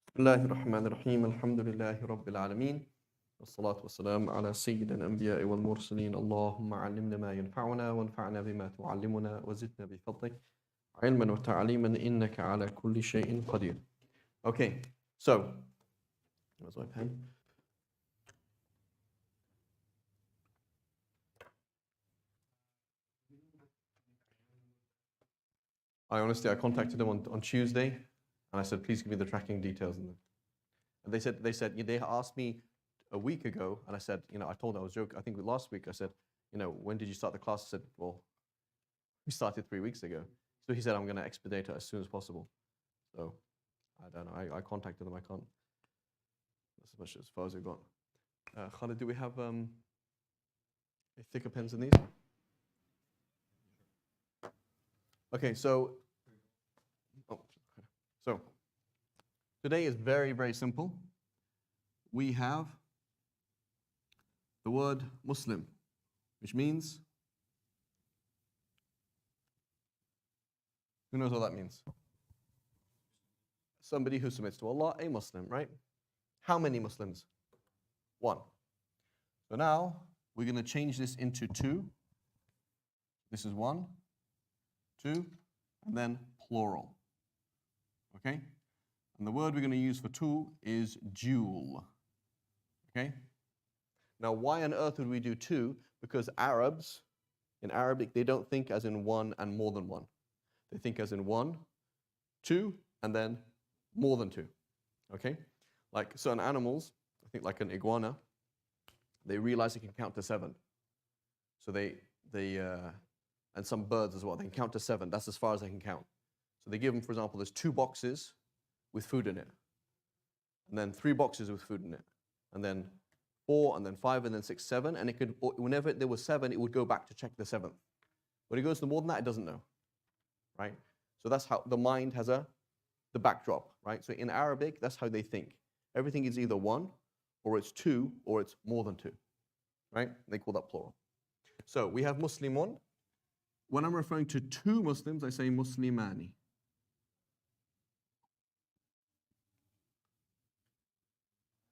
بسم الله الرحمن الرحيم الحمد لله رب العالمين والصلاة والسلام على سيد الأنبياء والمرسلين اللهم علمنا ما ينفعنا وانفعنا بما تعلمنا وزدنا بفضلك علما وتعليما إنك على كل شيء قدير. Okay, so where's my pen? I contacted them on Tuesday and I said, please give me the tracking details. And they asked me a week ago, and I said, I told them I was joking. I think last week I said, when did you start the class? I said, well, we started 3 weeks ago. So he said, I'm going to expedite it as soon as possible. So I don't know. I contacted them. I can't. That's as much as far as we've got. Khalid, do we have thicker pens than these? Okay, so today is very, very simple. We have the word Muslim, which means, who knows what that means? Somebody who submits to Allah, a Muslim, right? How many Muslims? One. So now we're going to change this into two. This is one, two, and then plural. Okay? And the word we're going to use for two is jewel. Okay? Now, why on earth would we do two? Because Arabs, in Arabic, they don't think as in one and more than one. They think as in one, two, and then more than two. Okay? Like certain animals, I think like an iguana, they realize they can count to 7. So and some birds as well, they can count to 7. That's as far as they can count. So they give them, for example, there's 2 boxes with food in it. And then 3 boxes with food in it. And then 4, and then 5, and then 6, 7. And it could, whenever there was 7, it would go back to check the 7th. When it goes to more than that, it doesn't know. Right? So that's how the mind has the backdrop, right? So in Arabic, that's how they think. Everything is either 1, or it's 2, or it's more than 2. Right? They call that plural. So we have Muslimun. When I'm referring to 2 Muslims, I say Muslimani.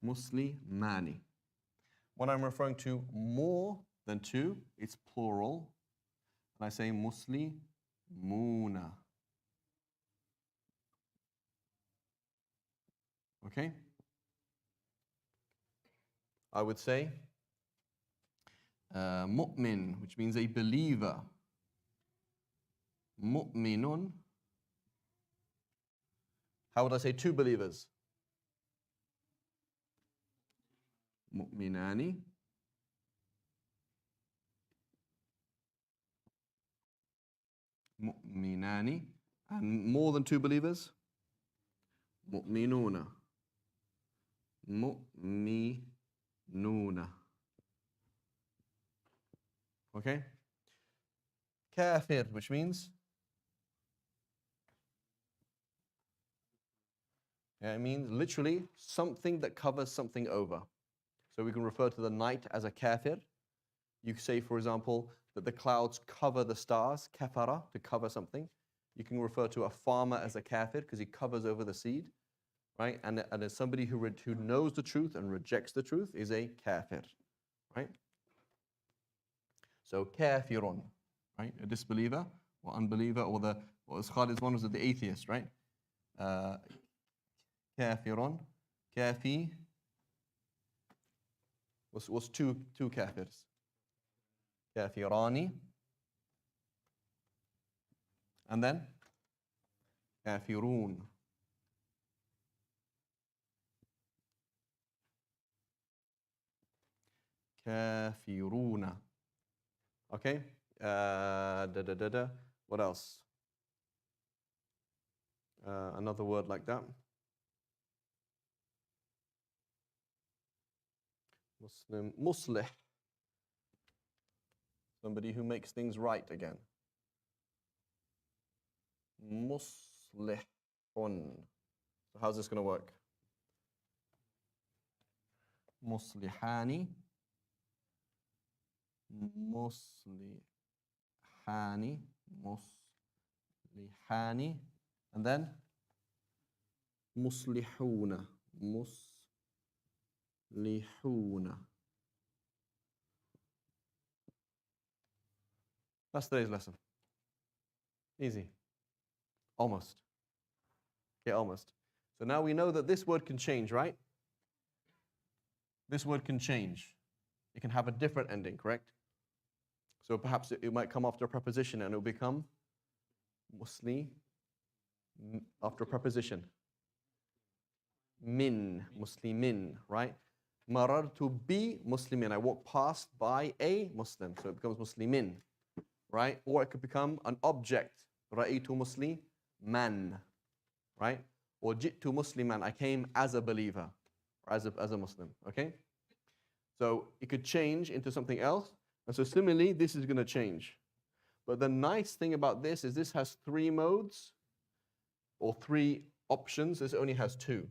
Muslimani. When I'm referring to more than 2, it's plural. And I say Muslimuna. Okay? I would say mu'min, which means a believer. Mu'minun. How would I say 2 believers? Mu'minani. Mu'minani. And more than 2 believers? Mu'minuna. Mu'minuna. Okay? Kafir, which means? Yeah, it means literally something that covers something over. So we can refer to the night as a kafir. You could say, for example, that the clouds cover the stars, kafara, to cover something. You can refer to a farmer as a kafir because he covers over the seed, right? And as somebody who knows the truth and rejects the truth is a kafir, right? So kafirun, right? A disbeliever or unbeliever, or what was Khalid's one was the atheist, right? Kafirun, kafi. What's two kafirs? Kafirani. And then kafirun. Kafiruna. Okay? What else? Another word like that. Muslim, muslih. Somebody who makes things right again. Muslihun. So how's this going to work? Muslihani. Muslihani. Muslihani. And then muslihuna, muslihuna. That's today's lesson. Easy. Almost. Okay, almost. So now we know that this word can change, right? This word can change. It can have a different ending, correct? So perhaps it might come after a preposition and it will become musli after a preposition. Min, muslimin, right? Marartu bi muslimin. I walk past by a Muslim. So it becomes muslimin, right? Or it could become an object. Ra'itu musliman, right? Or jittu musliman. I came as a believer, or as a Muslim, okay? So it could change into something else. And so similarly, this is going to change. But the nice thing about this is this has 3 modes or 3 options. This only has 2.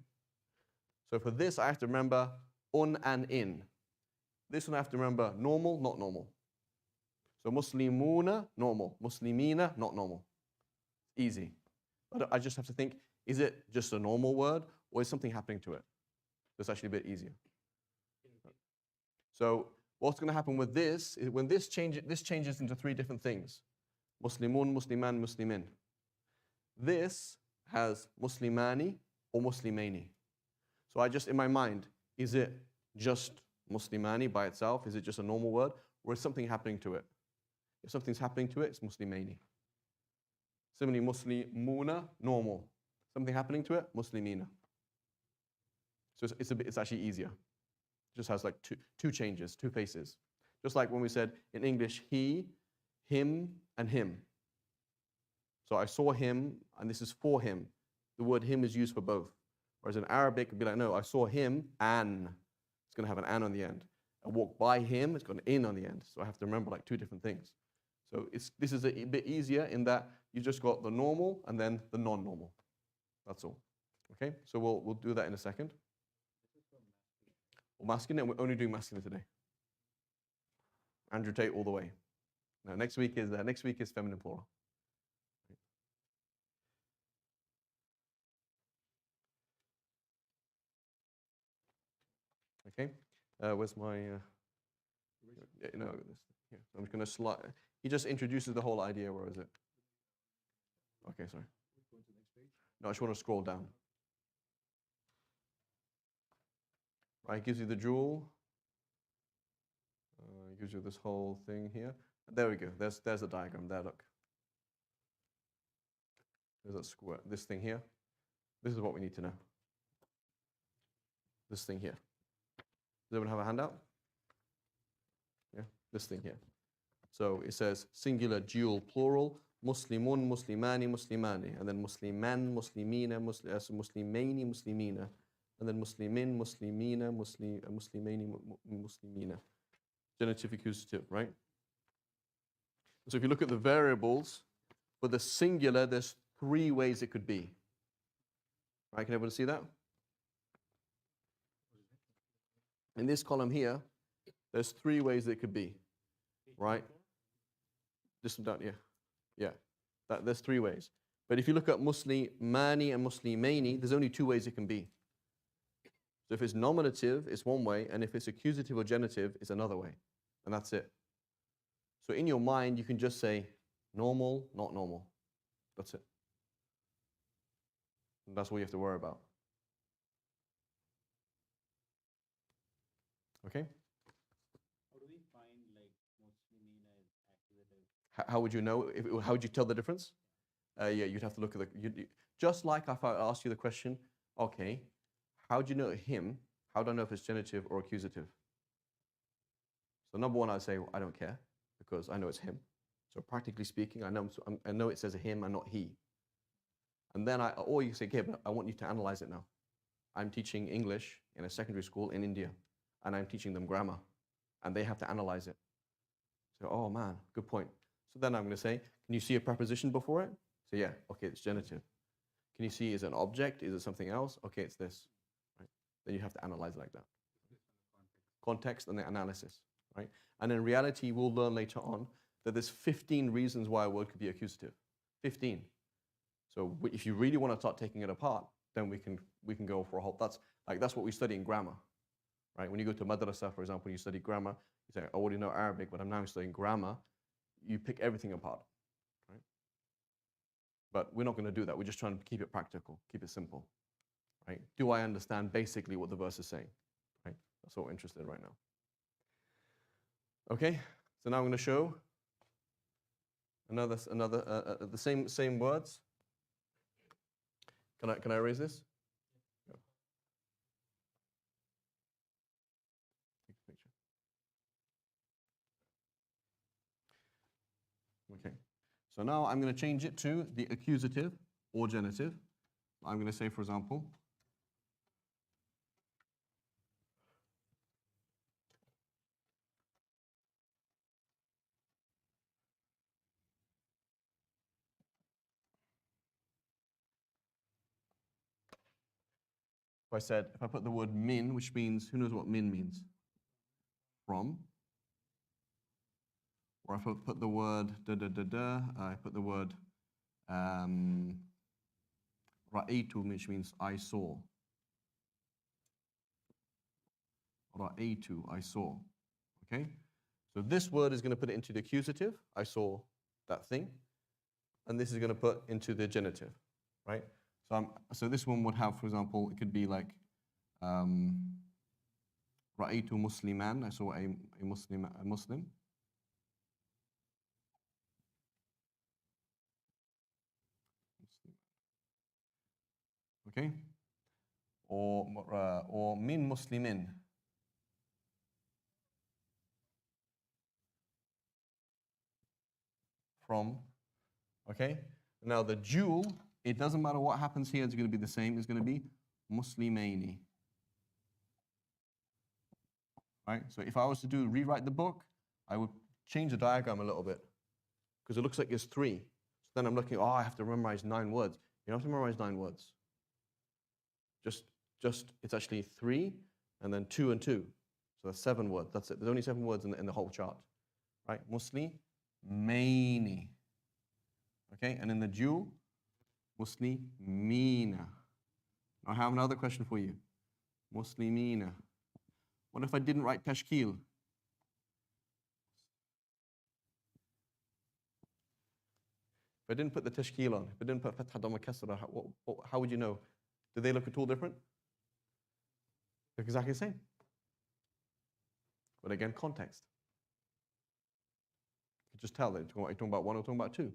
So for this, I have to remember un and in. This one I have to remember normal, not normal. So muslimuna, normal. Muslimina, not normal. Easy. But I just have to think, is it just a normal word or is something happening to it? That's actually a bit easier. So what's going to happen with this is when this changes into 3 different things. Muslimun, Musliman, Muslimin. This has Muslimani or Muslimaini. So I just, in my mind, is it just Muslimani by itself? Is it just a normal word? Or is something happening to it? If something's happening to it, it's Muslimaini. Similarly, Muslimuna, normal. Something happening to it, Muslimina. So it's actually easier. It just has like two changes, 2 faces. Just like when we said in English, he, him, and him. So I saw him, and this is for him. The word him is used for both. Whereas in Arabic, it would be like, no, I saw him, an. It's going to have an an on the end. I walked by him, it's got an in on the end. So I have to remember like 2 different things. So this is a bit easier in that you just got the normal and then the non-normal. That's all. Okay, so we'll do that in a second. Well, masculine, and we're only doing masculine today. Andrew Tate all the way. Now next week is feminine plural. Okay, where's my? No, this. Here. So I'm just going to slide. He just introduces the whole idea. Where is it? Okay, sorry. No, I just want to scroll down. Right, gives you the jewel. Gives you this whole thing here. There we go. There's the diagram. There, look. There's that square. This thing here. This is what we need to know. This thing here. Does everyone have a handout? Yeah, this thing here. So it says singular, dual, plural, Muslimun, Muslimani, Muslimani, and then Musliman, Muslimina, Muslimaini, Muslimina, and then Muslimin, Muslimina, Muslimaini, Muslimina. Genitive, accusative, right? So if you look at the variables, for the singular, there's 3 ways it could be. Right, can everyone see that? In this column here, there's 3 ways it could be, right? Just down here. Yeah, there's 3 ways. But if you look at Muslimani and Muslimaini, there's only 2 ways it can be. So if it's nominative, it's one way, and if it's accusative or genitive, it's another way. And that's it. So in your mind, you can just say normal, not normal. That's it. And that's all you have to worry about. Okay? How do we find like Muslimina is accusative? How would you know? How would you tell the difference? Yeah, you'd have to look at just like if I asked you the question, okay, how do you know him? How do I know if it's genitive or accusative? So number 1, I'd say, I don't care because I know it's him. So practically speaking, I know it says him and not he. And then or you say, okay, but I want you to analyze it now. I'm teaching English in a secondary school in India, and I'm teaching them grammar, and they have to analyze it. So, oh man, good point. So then I'm going to say, can you see a preposition before it? So yeah, okay, it's genitive. Can you see, is it an object? Is it something else? Okay, it's this. Right? Then you have to analyze it like that. Context and the analysis. Right? And in reality, we'll learn later on that there's 15 reasons why a word could be accusative. 15. So if you really want to start taking it apart, then we can go for a whole. That's what we study in grammar, right? When you go to madrasa, for example, you study grammar. You say, I already know Arabic, but I'm now studying grammar. You pick everything apart, right? But we're not going to do that. We're just trying to keep it practical, keep it simple, right? Do I understand basically what the verse is saying, right? That's what we're interested in right now. Okay, so now I'm going to show the same words. Can I erase this? Yeah. Take a picture. Okay. So now I'm going to change it to the accusative or genitive. I'm going to say, for example, if I put the word min, which means, who knows what min means? From. Or if I put the word I put the word ra'aytu, which means I saw. Ra'aytu, I saw. Okay? So this word is going to put it into the accusative, I saw that thing. And this is going to put into the genitive, right? So this one would have, for example, it could be like ra'aytu musliman, I saw a Muslim. Okay? Or min muslimin. From, okay? Now the dual, it doesn't matter what happens here, it's going to be the same. It's going to be muslimaini. Right? So if I was to rewrite the book, I would change the diagram a little bit because it looks like it's 3. So then I'm looking, I have to memorize 9 words. You don't have to memorize 9 words. Just it's actually 3 and then 2 and 2. So that's 7 words. That's it. There's only 7 words in the whole chart. Right? Muslimaini. Okay? And in the dual, muslimina. I have another question for you. Muslimina. What if I didn't write tashkil? If I didn't put the tashkil on, if I didn't put fatha dhamma kasra, how would you know? Do they look at all different? They're exactly the same. But again, context. You can just tell that you're talking about 1 or talking about 2.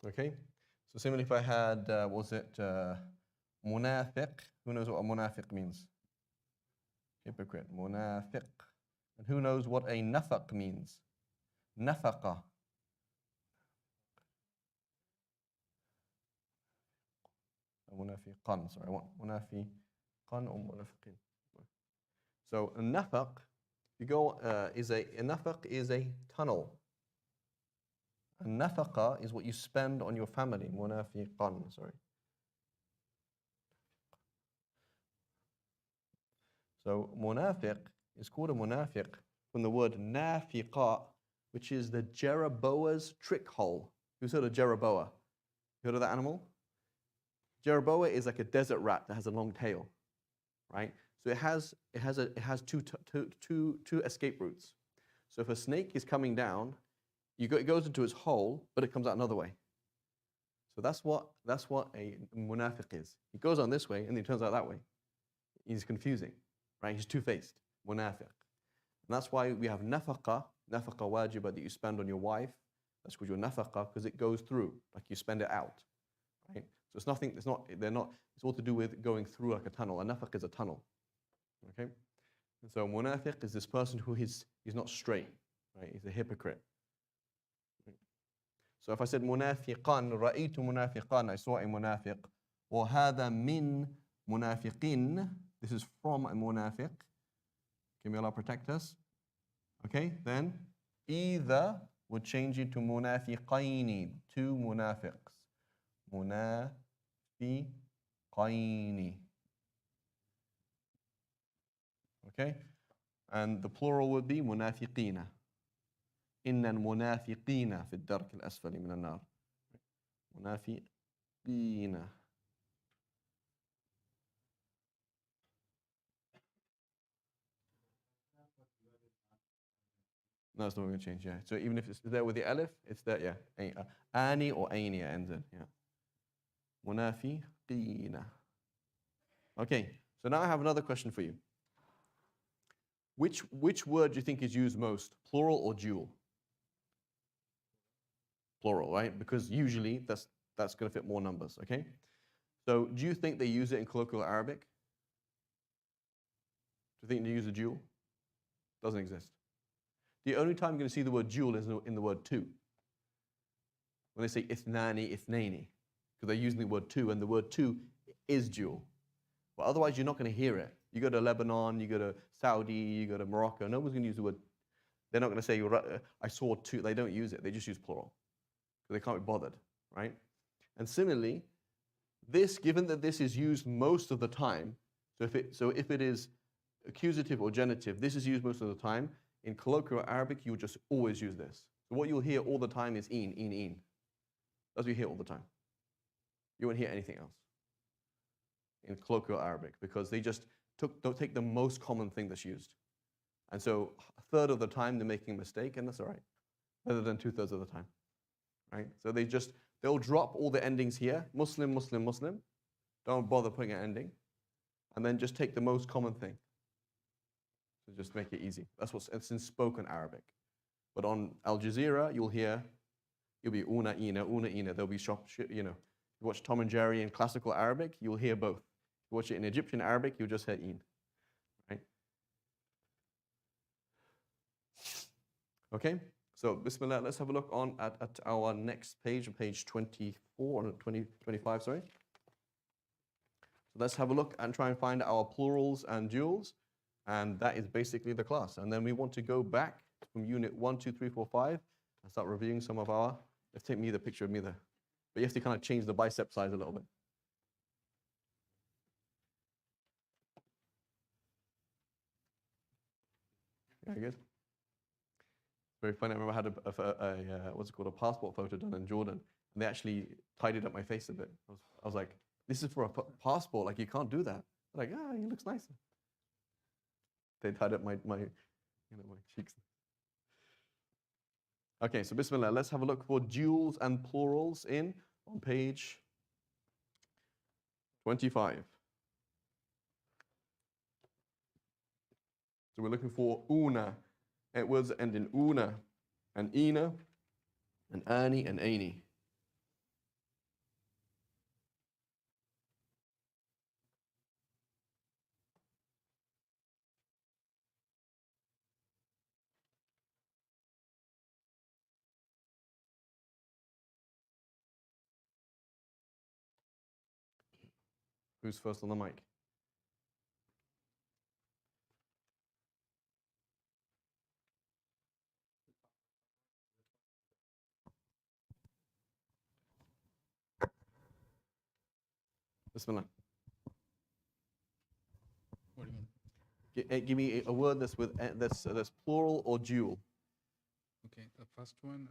Okay? So similarly, if I had, munafiq? Who knows what a munafiq means? Hypocrite. Munafiq. And who knows what a nafaq means? Nafaqa. Munafiqan, sorry, munafiqan or munafiqin. So a nafaq, a nafaq is a tunnel. A nafaqa is what you spend on your family. Munafiqan, sorry. So munafiq is called a munafiq from the word nafiqa, which is the Jeroboa's trick hole. Who's heard of Jeroboa? You heard of that animal? Jeroboa is like a desert rat that has a long tail, right? So it has two escape routes. So if a snake is coming down, it goes into its hole, but it comes out another way. So that's what a munafiq is. He goes on this way, and then he turns out that way. He's confusing, right? He's two-faced, munafiq. And that's why we have nafaqa wajiba that you spend on your wife. That's called your nafaqa because it goes through, like you spend it out, right? So it's nothing. It's all to do with going through like a tunnel. A nafaq is a tunnel, okay? And so munafiq is this person who he's not straight, right? He's a hypocrite. So if I said munafiqan, ra'aytu munafiqan, I saw a munafiq. Or hada min munafiqin, this is from a munafiq. May Allah protect us. Okay, then either would change it to munafiqaini, 2 munafiqs. Munafiqaini. Okay, and the plural would be munafiqina. إن المنافقين في الدرك الأسفل من النار. منافقين. No, it's not going to change, yeah. So even if it's there with the alif, it's there, yeah. Ani or aini ends in, yeah. Munafiqina. Okay, so now I have another question for you. Which word do you think is used most, plural or dual? Plural, right? Because usually that's going to fit more numbers, okay? So do you think they use it in colloquial Arabic? Do you think they use a dual? Doesn't exist. The only time you're going to see the word dual is in the word two. When they say ithnani, ithnaini, because they're using the word two, and the word two is dual. But otherwise, you're not going to hear it. You go to Lebanon, you go to Saudi, you go to Morocco, no one's going to use the word. They're not going to say, I saw two. They don't use it. They just use plural. Because they can't be bothered, right? And similarly, this, given that this is used most of the time, so if it is accusative or genitive, this is used most of the time. In colloquial Arabic, you'll just always use this. So what you'll hear all the time is in. That's what you hear all the time. You won't hear anything else in colloquial Arabic, because they just don't take the most common thing that's used. And so a third of the time they're making a mistake, and that's all right, rather than 2/3 of the time, right? So they'll drop all the endings here, Muslim, Muslim, Muslim. Don't bother putting an ending. And then just take the most common thing. So just make it easy. It's in spoken Arabic. But on Al Jazeera, you'll be una ina. There'll be you watch Tom and Jerry in classical Arabic, you'll hear both. You watch it in Egyptian Arabic, you'll just hear in. Right? Okay? So Bismillah, let's have a look at our next page, page 24, 25, sorry. So let's have a look and try and find our plurals and duals. And that is basically the class. And then we want to go back from unit 1, 2, 3, 4, 5 and start reviewing some of our, let's take me the picture of me there. But you have to kind of change the bicep size a little bit. Yeah, good. Very funny. I remember I had what's it called, a passport photo done in Jordan, and they actually tidied up my face a bit. I was like, this is for a passport. Like, you can't do that. They're like, he looks nicer. They tied up my cheeks. Okay, so Bismillah. Let's have a look for duals and plurals on page 25. So we're looking for una. Words that end in una, and ina, and ani, and aini. Who's first on the mic? Bismillah. What do you mean? Give me a word that's plural or dual. Okay, the first one,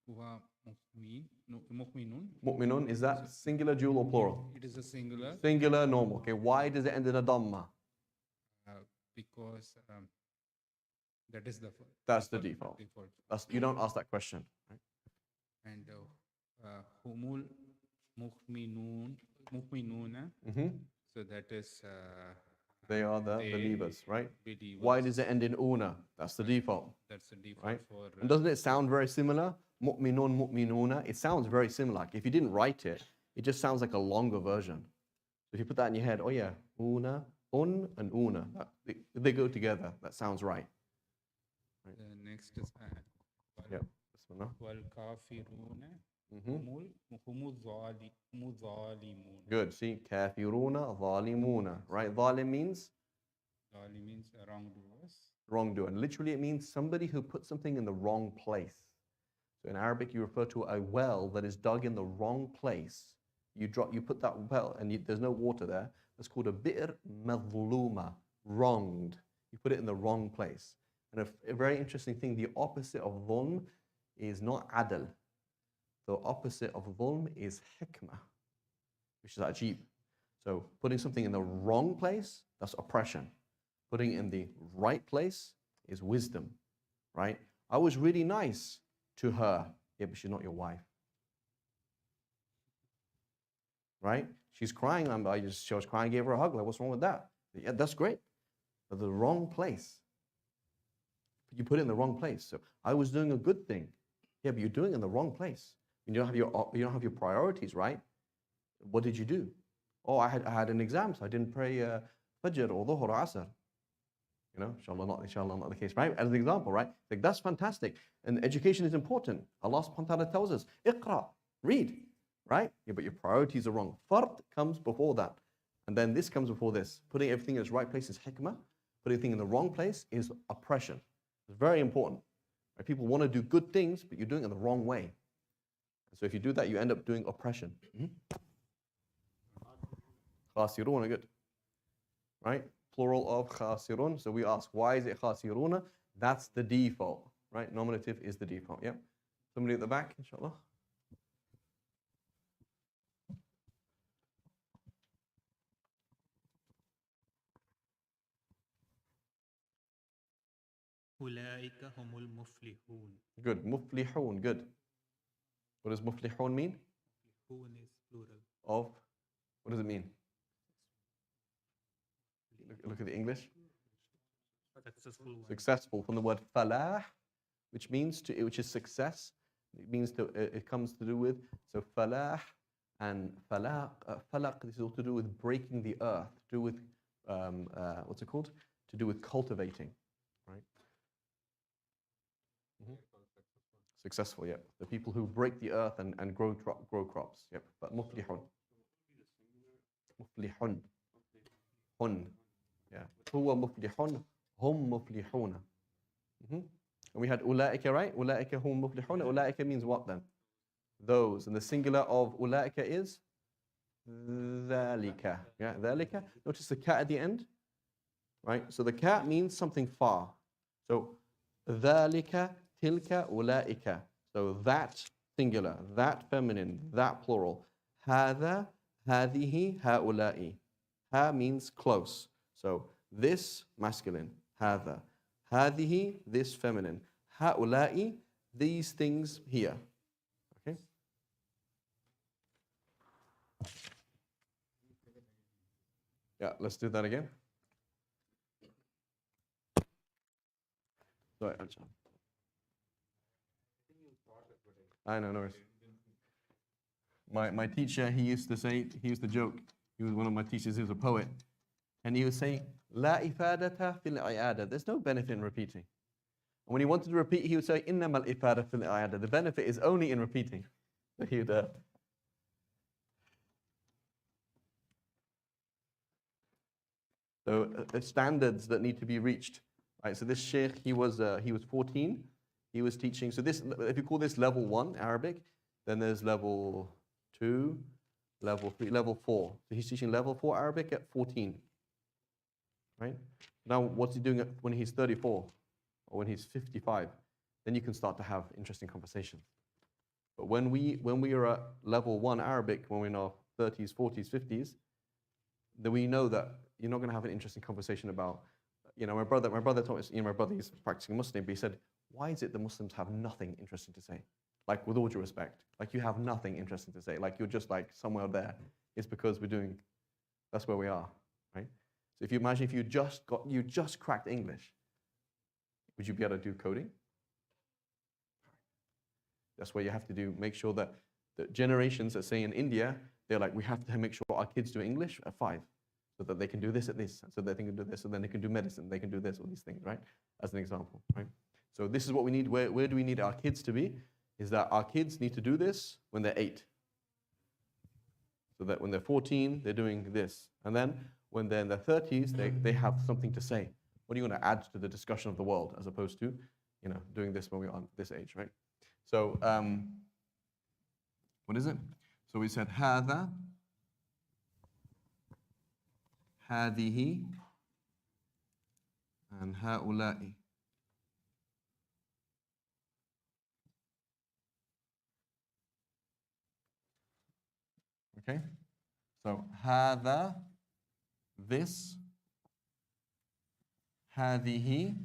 huwa mu'minun. Mu'minun, is that singular, dual, or plural? It is a singular. Singular, normal. Okay, why does it end in a dhamma? Because that is the That's the default. You don't ask that question, right? And humul mu'minuna. So that is They are the believers, right? believers. Why does it end in una? That's the default. That's the default Right? for. And doesn't it sound very similar? Mu'minun, mu'minuna. It sounds very similar. Like if you didn't write it, it just sounds like a longer version. So if you put that in your head, oh yeah, una, and una, they go together. That sounds right. The next is Yeah. Bismillah. wal kafiruna humul zalimun. Good. See, kafiruna, zalimuna. Right? Zalim means Zali means wrongdoers. wrongdoer. And literally it means somebody who put something in the wrong place. So in Arabic, you refer to a well that is dug in the wrong place. You put that well, and there's no water there. That's called a bi'r madhluma, wronged. You put it in the wrong place. And a very interesting thing, the opposite of dhulm is not adl. The opposite of dhulm is hikmah, which is ajib. So putting something in the wrong place, that's oppression. Putting it in the right place is wisdom, right? I was really nice to her. Yeah, but she's not your wife. Right? She's crying. She was crying, I gave her a hug. Like, what's wrong with that? Yeah, that's great. But the wrong place. You put it in the wrong place. So I was doing a good thing. Yeah, but you're doing it in the wrong place. You don't have your priorities right. What did you do? Oh, I had an exam, so I didn't pray Fajr or Dhuhr or Asr. You know, inshallah not the case, right? As an example, right? Like, that's fantastic. And education is important. Allah subhanahu wa ta'ala tells us, Iqra, read, right? Yeah, but your priorities are wrong. Fard comes before that. And then this comes before this. Putting everything in its right place is hikmah. Putting everything in the wrong place is oppression. It's very important. Right? People want to do good things, but you're doing it the wrong way. So if you do that, you end up doing oppression. Khasiruna, good. Right? Plural of khasirun. So we ask, why is it khasiruna? That's the default, right? Nominative is the default, yeah? Somebody at the back, inshallah. أولئك هم المفلحون. Good. Muflihun, good. What does muflihun mean? Muflihun is plural. Of, what does it mean? Look at the English. Successful one. Successful, from the word falah, which is success. It means it comes to do with, so falah and falaq, this is all to do with breaking the earth, to do with, what's it called? To do with cultivating, right? Successful, yeah. The people who break the earth and grow crops, yep. But muflihun. Muflihun. Hun. Yeah. Huwa muflihun, hum muflihuna. And we had ulaika, right? Ulaika hum muflihuna. Ulaika means what then? Those. And the singular of ulaika is dhalika. Yeah, dhalika. Notice the cat at the end, right? So the cat means something far. So dhalika, tilka, ulaika. So that singular, that feminine, that plural. Hadha, hadihi, haulai. Ha means close. So this masculine, hadha. Hadihi, this feminine. Haulai, these things here. Okay? Yeah, let's do that again. Sorry, I know, no worries. My teacher, he used to joke. He was one of my teachers, he was a poet. And he would say, La ifadata fil i'ada. There's no benefit in repeating. And when he wanted to repeat, he would say, Innamal ifada fil i'ada. The benefit is only in repeating. So he would, standards that need to be reached. Right, so this sheikh, he was 14. He was teaching. So this, if you call this level 1 Arabic, then there's level 2, level 3, level 4. So he's teaching level 4 Arabic at 14. Right? Now, what's he doing when he's 34 or when he's 55? Then you can start to have interesting conversations. But when we are at level 1 Arabic, when we're in our 30s, 40s, 50s, then we know that you're not going to have an interesting conversation about, my brother told us, my brother is practicing Muslim, but he said, why is it the Muslims have nothing interesting to say? Like, with all due respect, like you have nothing interesting to say, like you're just like somewhere there. It's because that's where we are, right? So if you imagine if you just cracked English, would you be able to do coding? That's where you have to make sure that the generations that say in India, they're like, we have to make sure our kids do English at 5, so that they can do this at this, so that they can do this, so then they can do medicine, they can do this, all these things, right? As an example, right? So this is what we need. Where do we need our kids to be? Is that our kids need to do this when they're 8. So that when they're 14, they're doing this. And then when they're in their 30s, they have something to say. What are you going to add to the discussion of the world, as opposed to, doing this when we're on this age, right? So, what is it? So we said, هذا, هذه, and هؤلاء. Okay? So, هذا, this, هذه,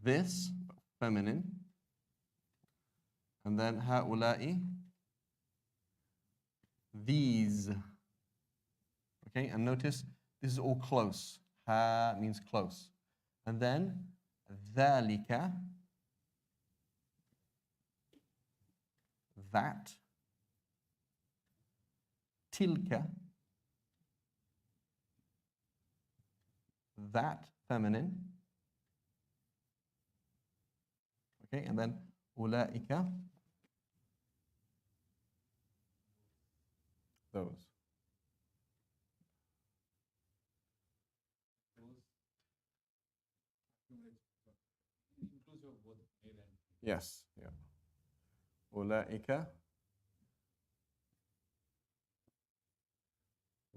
this, feminine, and then هؤلاء, these. Okay, and notice this is all close. Ha means close. And then ذلك, that, tilka, that, feminine. Okay, and then أولئك, those. Inclusive of both male and Yes, yeah. أولئك,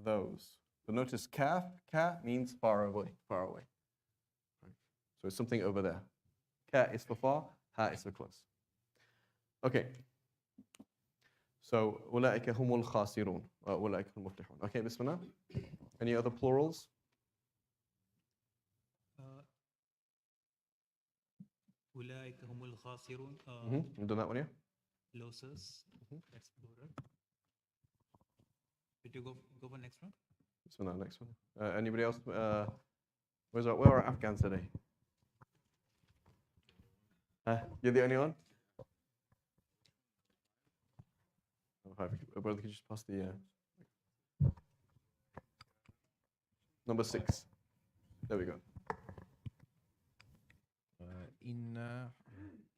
those. So notice kaf, ka means far away, far away. Right. So it's something over there. Ka is for far, ha is for close. Okay. So أولئك هم الخاسرون. أولئك هم المفلحون. Okay, Bismillah. Any other plurals? أولئك هم الخاسرون. You've done that one, yeah? Losses. That's plural. Did you go for next one? Bismillah, next one. Anybody else? Where are Afghans today? You're the only one? Brother, could you just pass the number 6? There we go. إن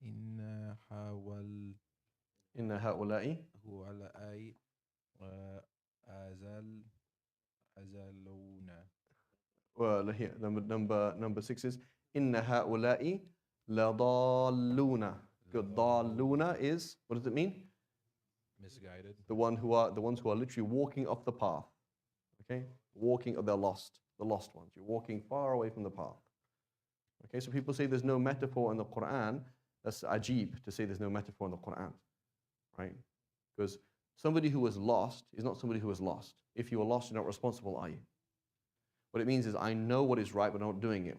إن هؤلاء هؤلاء أزلون. Well, here, number 6 is إن هؤلاء لضالون. Good. ضالون is, what does it mean? Misguided. The ones who are literally walking off the path. Okay? They're lost. The lost ones. You're walking far away from the path. Okay, so people say there's no metaphor in the Quran. That's ajib to say there's no metaphor in the Quran. Right? Because somebody who is lost is not somebody who is lost. If you are lost, you're not responsible, are you? What it means is I know what is right, but I'm not doing it.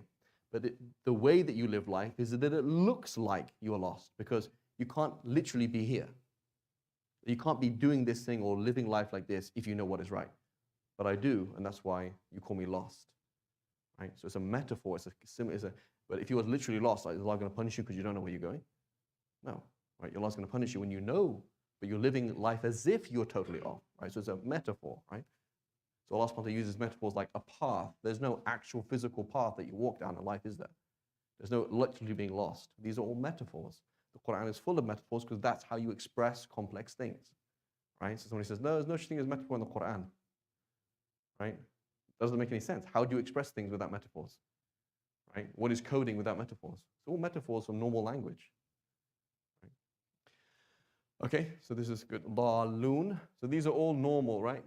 But the way that you live life is that it looks like you are lost because you can't literally be here. You can't be doing this thing or living life like this if you know what is right. But I do, and that's why you call me lost. Right? So it's a metaphor. But if you were literally lost, is Allah going to punish you because you don't know where you're going? No. Right? Allah's going to punish you when you know, but you're living life as if you're totally off. Right? So it's a metaphor. Right? So Allah subhanahu wa ta'ala uses metaphors like a path. There's no actual physical path that you walk down in life, is there? There's no literally being lost. These are all metaphors. The Quran is full of metaphors because that's how you express complex things. Right? So somebody says, no, there's no such thing as metaphor in the Quran. Right? Doesn't make any sense. How do you express things without metaphors? Right? What is coding without metaphors? It's all metaphors from normal language. Right? Okay, so this is good. Daloon. So these are all normal, right?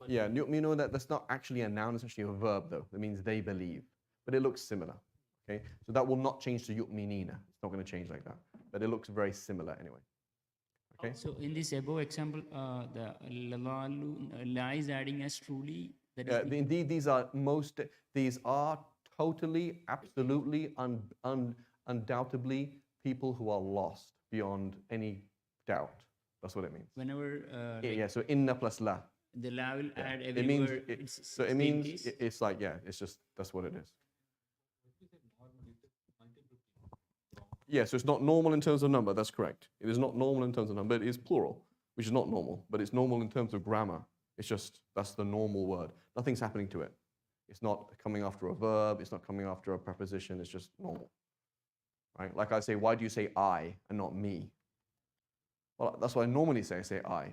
Yeah, you know that's not actually a noun, it's actually a verb though. That means they believe. But it looks similar. Okay? So that will not change to yu'minina. It's not going to change like that. But it looks very similar anyway. Okay? So in this above example, the la is adding as truly. That is indeed, these are totally, absolutely, undoubtedly people who are lost beyond any doubt. That's what it means. whenever Yeah, so inna plus la. the la will add It means, everywhere. so it means, it's like, yeah, it's just, that's what it is. Yeah, so it's not normal in terms of number, that's correct. It is not normal in terms of number, it is plural, which is not normal, but it's normal in terms of grammar. It's just, that's the normal word. Nothing's happening to it. It's not coming after a verb, it's not coming after a preposition, it's just normal. Right? Like I say, why do you say I and not me? Well, that's what I normally say I.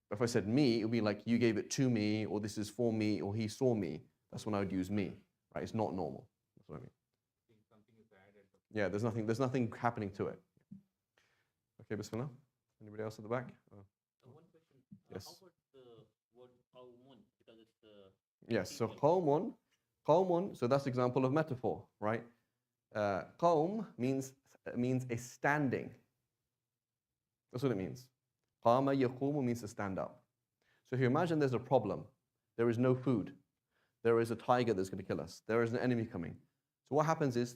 But if I said me, it would be like you gave it to me, or this is for me, or he saw me. That's when I would use me. Right? It's not normal. That's what I mean. Yeah, there's nothing happening to it. Okay, Bismillah. Anybody else at the back? One question. Yes. How about the word qawmun? Because it's the Yes, so qawmun, so that's example of metaphor, right? Qawm means a standing. That's what it means. Qama yaqumu means to stand up. So if you imagine there's a problem, there is no food, there is a tiger that's going to kill us, there is an enemy coming. So what happens is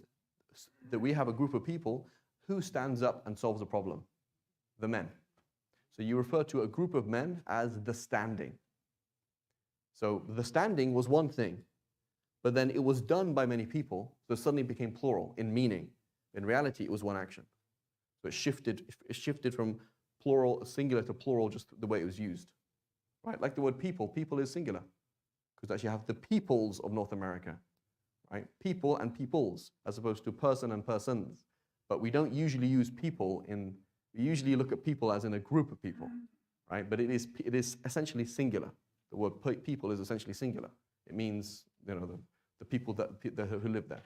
that we have a group of people who stands up and solves the problem? The men. So you refer to a group of men as the standing. So the standing was one thing, but then it was done by many people, so it suddenly became plural in meaning. In reality, it was one action. So it shifted from plural, singular to plural, just the way it was used. Right? Like the word people, people is singular. Because actually you have the peoples of North America. Right? People and peoples, as opposed to person and persons. But we don't usually use people in, we usually look at people as in a group of people. Right? But it is essentially singular. The word people is essentially singular. It means, you know, the people who live there.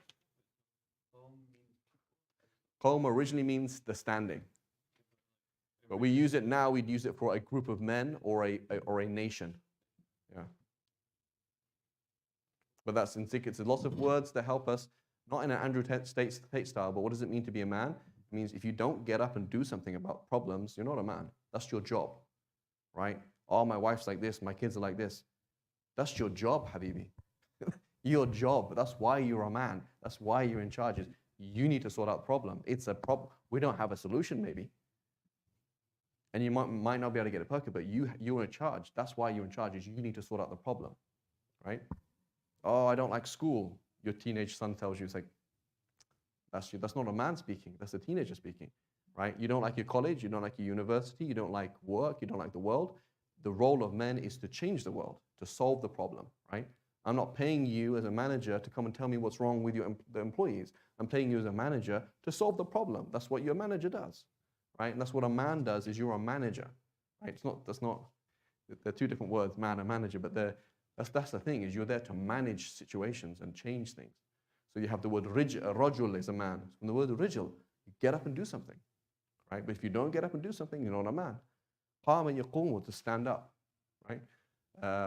Qawm originally means the standing. But we use it now, we'd use it for a group of men or a nation. Yeah. But that's in Sikh, it's lots of words that help us, not in an Andrew Tate style, but what does it mean to be a man? It means if you don't get up and do something about problems, you're not a man. That's your job, right? Oh, my wife's like this, my kids are like this. That's your job, Habibi. Your job. That's why you're a man. That's why you're in charge. You need to sort out the problem. It's a problem. We don't have a solution, maybe. And you might not be able to get it perfect, but you're in charge. That's why you're in charge, is you need to sort out the problem, right? Oh, I don't like school. Your teenage son tells you, it's like, that's not a man speaking. That's a teenager speaking, right? You don't like your college. You don't like your university. You don't like work. You don't like the world. The role of men is to change the world, to solve the problem, right? I'm not paying you as a manager to come and tell me what's wrong with the employees. I'm paying you as a manager to solve the problem. That's what your manager does, right? And that's what a man does, is you're a manager, right? They're two different words, man and manager, but that's the thing, is you're there to manage situations and change things. So you have the word rajul is a man. From the word rijal, you get up and do something, right? But if you don't get up and do something, you're not a man. Qama yaqumu, to stand up, right?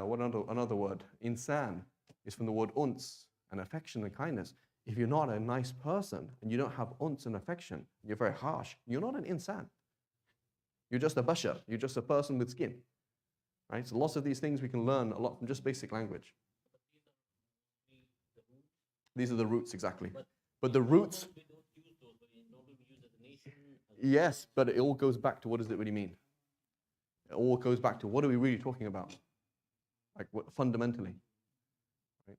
What another word? Insan is from the word uns, and affection and kindness. If you're not a nice person and you don't have uns and affection, you're very harsh, you're not an insan. You're just a bashar. You're just a person with skin. Right? So lots of these things we can learn a lot from just basic language. These are the roots, exactly. But the roots, We don't use those, but normally we use as a nation. yes, but it all goes back to what does it really mean? It all goes back to what are we really talking about? Like what, fundamentally. Right?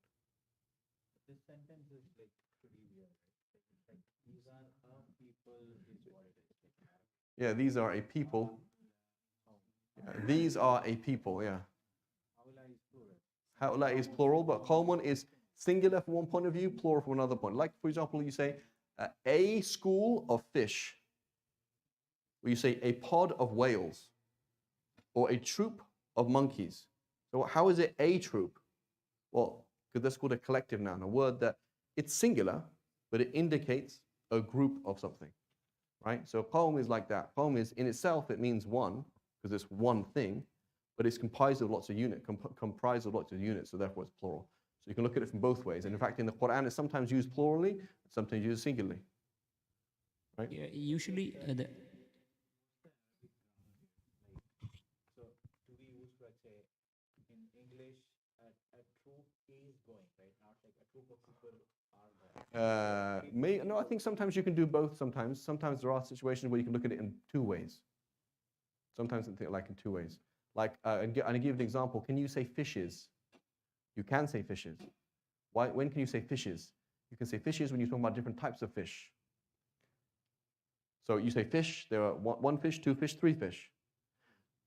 This sentence is like pretty weird, right? Like these are our people is what it is. Yeah, these are a people. Yeah, these are a people, yeah. Hawla is plural. Ha'ula is plural, but qawmun is singular from one point of view, plural from another point. Like, for example, you say a school of fish, or you say a pod of whales, or a troop of monkeys. So how is it a troop? Well, because that's called a collective noun, a word that it's singular, but it indicates a group of something, right? So qawm is like that. Qawm is, in itself, it means one, because it's one thing, but it's comprised of lots of units, so therefore it's plural. So you can look at it from both ways. And in fact, in the Quran, it's sometimes used plurally, sometimes used singularly. Right? Yeah, usually So do we use, let's say, in English, a troop is going, right? Not like a troop of people are going. No, I think sometimes you can do both sometimes. Sometimes there are situations where you can look at it in two ways. Sometimes like in two ways. Like, and I give you an example. Can you say fishes? You can say fishes. Why? When can you say fishes? You can say fishes when you're talking about different types of fish. So you say fish, there are one fish, two fish, three fish.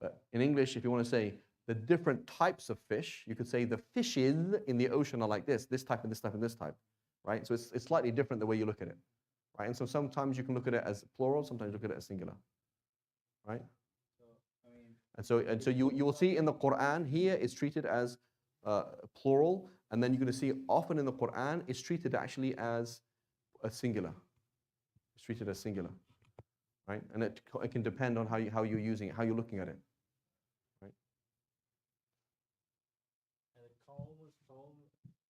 But in English, if you want to say the different types of fish, you could say the fishes in the ocean are like this type and this type and this type, right? So it's slightly different the way you look at it, right? And so sometimes you can look at it as plural, sometimes look at it as singular, right? And so you will see in the Quran here it's treated as plural, and then you're going to see often in the Quran it's treated actually as a singular. It's treated as singular, right? And it can depend on how you're using it, how you're looking at it, right? And the qawm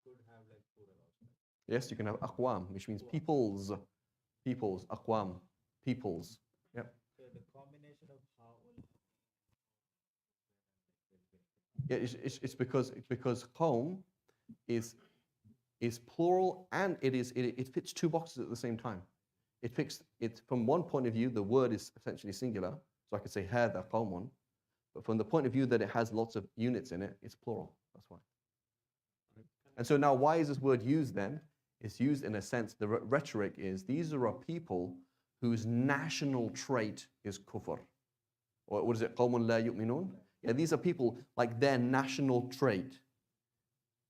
could have like plural also. Yes, you can have aqwam, which means peoples, aqwam, peoples. Yep. So the combination of Yeah, it's because qawm is plural and it fits two boxes at the same time. It from one point of view, the word is essentially singular, so I could say hadha qawmun, but from the point of view that it has lots of units in it, it's plural. That's why. And so now, why is this word used then? It's used in a sense, the rhetoric is, these are people whose national trait is kufr. Or what is it? قَوْمٌ لَا يُؤْمِنُونَ? Yeah, these are people, like their national trait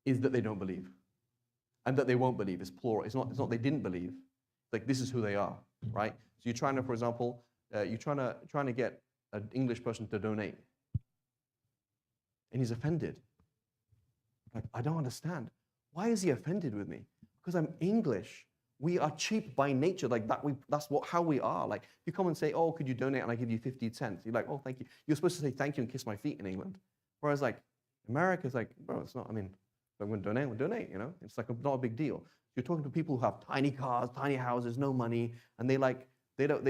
is that they don't believe. And that they won't believe. It's plural. It's not they didn't believe. It's like this is who they are, right? So you're trying to, for example, you're trying to get an English person to donate. And he's offended. Like, I don't understand. Why is he offended with me? Because I'm English. We are cheap by nature, like that. That's how we are. Like, if you come and say, "Oh, could you donate?" and I give you 50 cents, you're like, "Oh, thank you." You're supposed to say thank you and kiss my feet in England. Whereas, like, America's like, bro, it's not. I mean, if I'm going to donate, we'll donate. You know, it's like not a big deal. You're talking to people who have tiny cars, tiny houses, no money, and they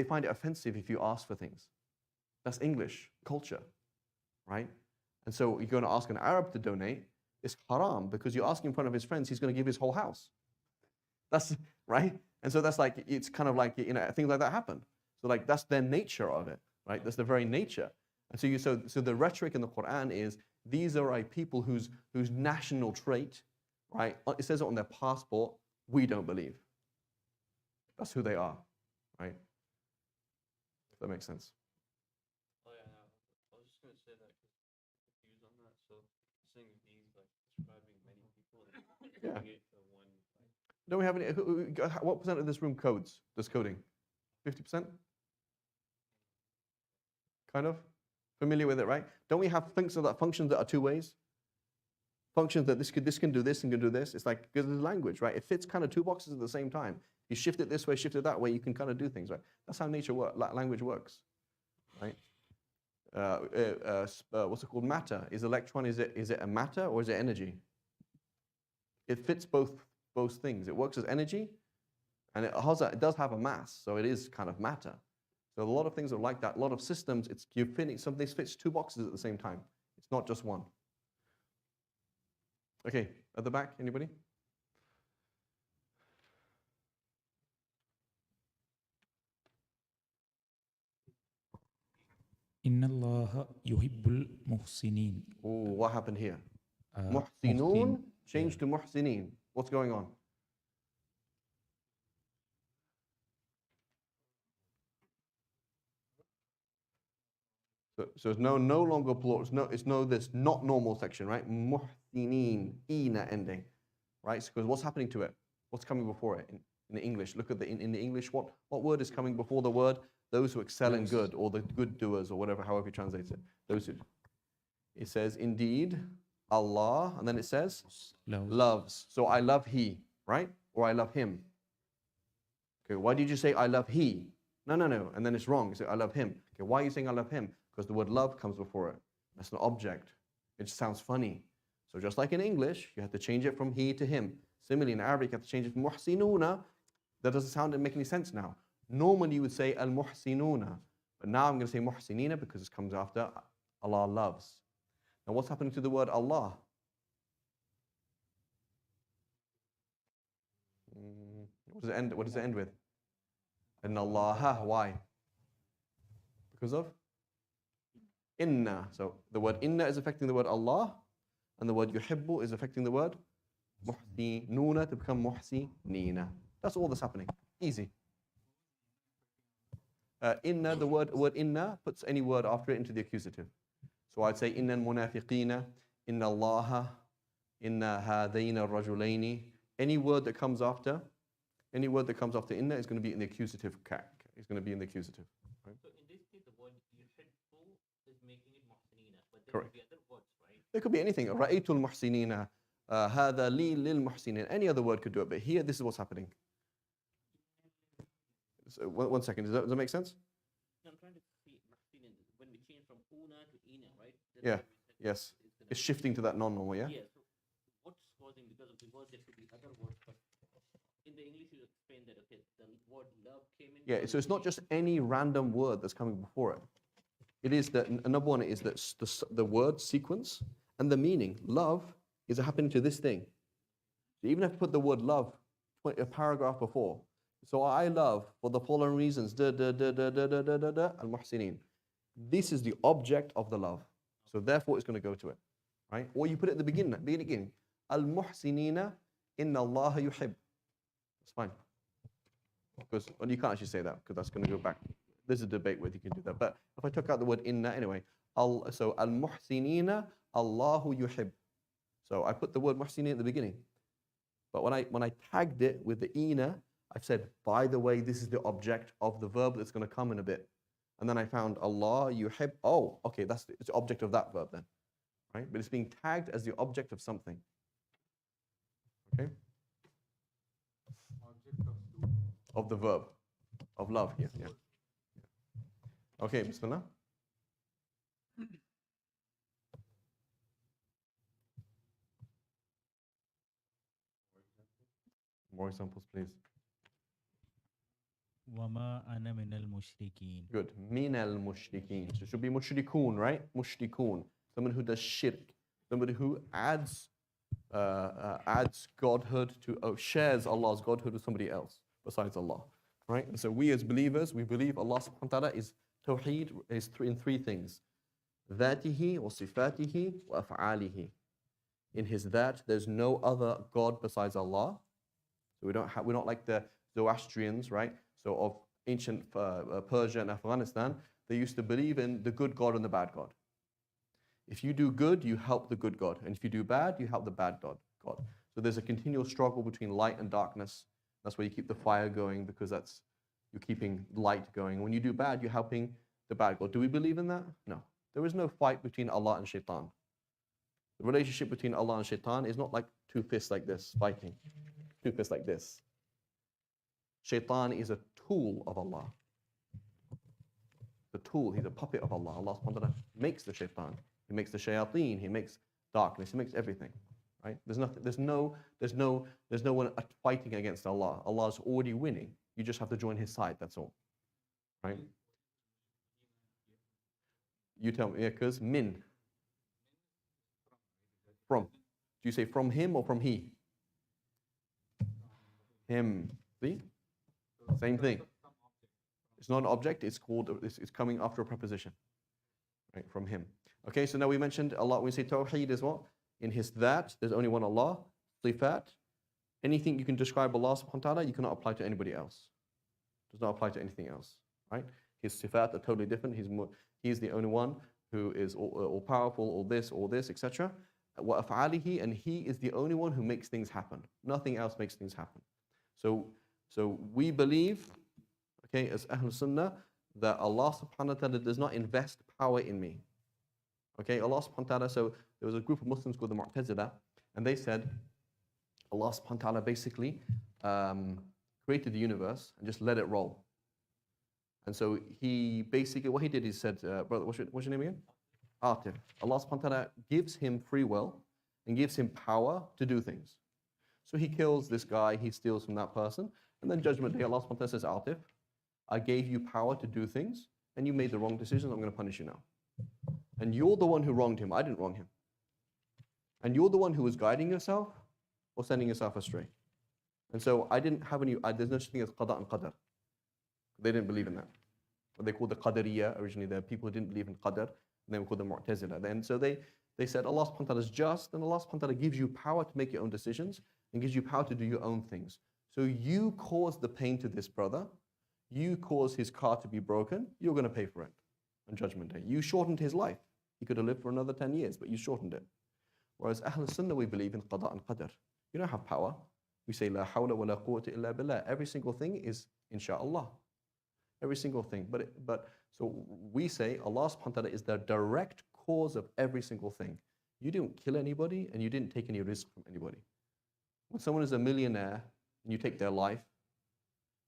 find it offensive if you ask for things. That's English culture, right? And so you're going to ask an Arab to donate. It's haram because you're asking in front of his friends. He's going to give his whole house. That's right. And so that's like, it's kind of like, you know, things like that happen. So like, that's their nature of it, right? That's the very nature. And so the rhetoric in the Quran is, these are a people whose national trait, right? It says it on their passport, we don't believe. That's who they are, right? If that makes sense. Oh yeah, no, I was just gonna say that confused on that. So saying these like describing many people and Yeah. putting it to one like Don't we have any, what percent of this room does coding? 50%? Kind of? Familiar with it, right? Don't we have functions that are two ways? Functions that this can do this and can do this. It's like, because it's language, right? It fits kind of two boxes at the same time. You shift it this way, shift it that way, you can kind of do things, right? That's how language works, right? What's it called? Matter. Is electron, is it a matter or is it energy? It fits both things. It works as energy, and it does have a mass, so it is kind of matter. So a lot of things are like that. A lot of systems, something fits two boxes at the same time. It's not just one. Okay, at the back, anybody? Inna Allah yuhibbul muhsinin. Oh, what happened here? Muhsin. Muhsinun changed to muhsinin. What's going on? So it's no longer plural. It's this not normal section, right? Muhsinin, ina ending, right? Because what's happening to it? What's coming before it in the English? Look at in the English. What word is coming before the word? Those who excel in good, or the good doers, or whatever, however you translate it. Those who. It says, indeed, Allah, and then it says, loves. So I love he, right? Or I love him. Okay, why did you say I love he? No. And then it's wrong. You say I love him. Okay, why are you saying I love him? Because the word love comes before it. That's an object. It just sounds funny. So just like in English, you have to change it from he to him. Similarly, in Arabic, you have to change it from muhsinuna. That doesn't make any sense now. Normally, you would say al-muhsinuna. But now I'm going to say muhsinina because it comes after Allah loves. Now, what's happening to the word Allah? What does it end with? Inna Allah. Why? Because of inna. So the word inna is affecting the word Allah, and the word yuhibbu is affecting the word muhsinuna to become muhsinina. That's all that's happening. Easy. Inna, the word inna puts any word after it into the accusative. So I'd say inna al-munafiqina, inna Allaha, inna hadayna rajulaini. Any word that comes after inna is going to be in the accusative. It's going to be in the accusative. Right? so in this case the word yuhibbu is making it muhsinina, but there Correct. could be other words, right? It could be anything. Ra'aytul muhsinina, hadha li lil muhsinin. Any other word could do it, but here this is what's happening. So, one second. Does that make sense? I'm trying to see muhsinin when we change from una to ina, right? That's Yeah. why we said Yes. it's gonna It's be- shifting to that non-normal. Yeah. Yeah. So what's causing, because of the word there could be other words, but in the English you explain that okay, the word love came in. Yeah. So it's not just any random word that's coming before it. It is that number one is that the word sequence And the meaning, love, is happening to this thing. So even if I put the word love a paragraph before, so I love for the following reasons, al-muhsinin. This is the object of the love. So therefore it's going to go to it, right? Or you put it at the beginning. Al-muhsinina inna Allah yuhib. That's fine. Because well, you can't actually say that because that's going to go back. There's a debate whether you can do that. But if I took out the word inna anyway, so al-muhsinina Allahu yuhib. So I put the word muhsinin at the beginning. But when I tagged it with the ina, I've said, by the way, this is the object of the verb that's going to come in a bit. And then I found Allah yuhib. Oh, okay, it's the object of that verb then. Right? But it's being tagged as the object of something. Okay? Of the verb. Of love here. Yeah. Okay, Bismillah. More examples, please. وَمَا أَنَا مِنَ الْمُشْرِكِينَ. Good. Min al mushrikeen. So it should be mushrikun, right? Mushrikun. Someone who does shirk. Somebody who adds godhood to, shares Allah's godhood with somebody else besides Allah. Right? And so we as believers, we believe Allah subhanahu wa ta'ala is tawheed is in three things. ذاته وصفاته وأفعاله. In his that, there's no other God besides Allah. So we're not like the Zoroastrians, right? So of ancient Persia and Afghanistan, they used to believe in the good God and the bad God. If you do good, you help the good God. And if you do bad, you help the bad God. So there's a continual struggle between light and darkness. That's why you keep the fire going, because you're keeping light going. When you do bad, you're helping the bad God. Do we believe in that? No. There is no fight between Allah and Shaitan. The relationship between Allah and Shaitan is not like two fists like this, fighting. Two fists like this. Shaitan is a tool of Allah. The tool, he's a puppet of Allah. Allah subhanahu wa ta'ala makes the shaitan. He makes the shayateen, he makes darkness, he makes everything. Right? There's no one fighting against Allah. Allah's already winning. You just have to join his side, that's all. Right? You tell me, yeah, because min. From. Do you say from him or from he? Him. See? Same thing. It's not an object, it's coming after a preposition. Right, from him. Okay, so now we mentioned Allah, when we say tawheed is what? In his that, there's only one Allah. Sifat. Anything you can describe Allah subhanahu wa ta'ala, you cannot apply to anybody else. Does not apply to anything else. Right? His sifat are totally different. He's the only one who is all powerful, all this, etc. Wa af'alihi, and he is the only one who makes things happen. Nothing else makes things happen. So we believe, okay, as Ahlul Sunnah, that Allah subhanahu wa ta'ala does not invest power in me. Okay, Allah subhanahu wa ta'ala, so there was a group of Muslims called the Mu'tazila, and they said Allah subhanahu wa ta'ala basically created the universe and just let it roll. And so he basically, what he did, he said, brother, what's your name again? Atif. Allah subhanahu wa ta'ala gives him free will and gives him power to do things. So he kills this guy, he steals from that person, and then Judgment Day, Allah subhanahu wa ta'ala says, Atif, I gave you power to do things, and you made the wrong decisions, I'm going to punish you now. And you're the one who wronged him, I didn't wrong him. And you're the one who was guiding yourself or sending yourself astray. And so I didn't have any, there's no such thing as qada and qadar. They didn't believe in that. What they called the Qadariyya, originally the people who didn't believe in qadar, and they were called the Mu'tazila. Then so they said Allah subhanahu wa ta'ala is just, and Allah subhanahu wa ta'ala gives you power to make your own decisions, and gives you power to do your own things. So you caused the pain to this brother, you caused his car to be broken, you're going to pay for it on Judgment Day. You shortened his life. He could have lived for another 10 years, but you shortened it. Whereas Ahlul Sunnah, we believe in qada and qadar. You don't have power. We say, La hawla wa la quwwata illa billah. Every single thing is insha'Allah. Every single thing. But so we say Allah subhanahu wa ta'ala is the direct cause of every single thing. You didn't kill anybody and you didn't take any risk from anybody. When someone is a millionaire and you take their life,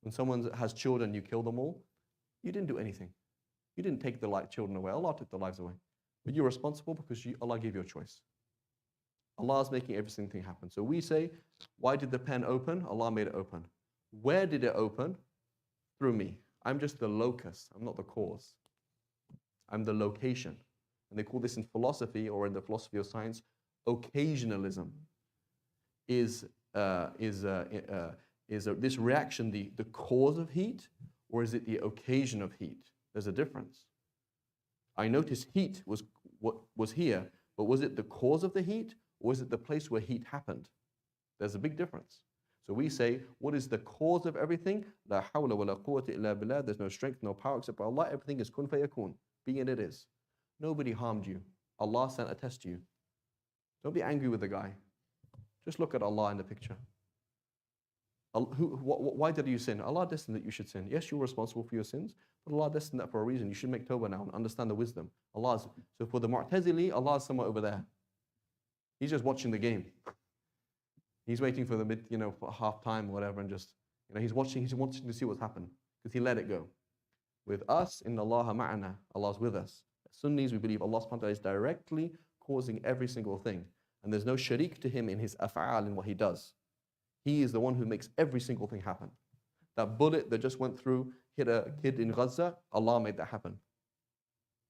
when someone has children, you kill them all, you didn't do anything. You didn't take the children away. Allah took their lives away. But you're responsible because Allah gave you a choice. Allah is making every single thing happen. So we say, why did the pen open? Allah made it open. Where did it open? Through me. I'm just the locus. I'm not the cause. I'm the location. and they call this in philosophy or in the philosophy of science, occasionalism. Is this reaction the cause of heat, or is it the occasion of heat? There's a difference. I noticed heat was here, but was it the cause of the heat, or was it the place where heat happened? There's a big difference. So we say, what is the cause of everything? La hawla wa la quwwata illa billah. There's no strength, no power except by Allah. Everything is kun fayakun. Be and it is. Nobody harmed you. Allah sent a test to you. Don't be angry with the guy. Just look at Allah in the picture. Why did you sin? Allah destined that you should sin. Yes, you're responsible for your sins, but Allah destined that for a reason. You should make tawbah now and understand the wisdom. So for the Mu'tazili, Allah is somewhere over there. He's just watching the game. He's waiting for the for half time or whatever, and just he's watching to see what's happened because he let it go. With us, inna Allah ma'ana, Allah's with us. As Sunnis, we believe Allah subhanahu wa ta'ala is directly causing every single thing, and there's no sharik to him in his af'al, in what he does. He is the one who makes every single thing happen. That bullet that just went through, hit a kid in Gaza, Allah made that happen.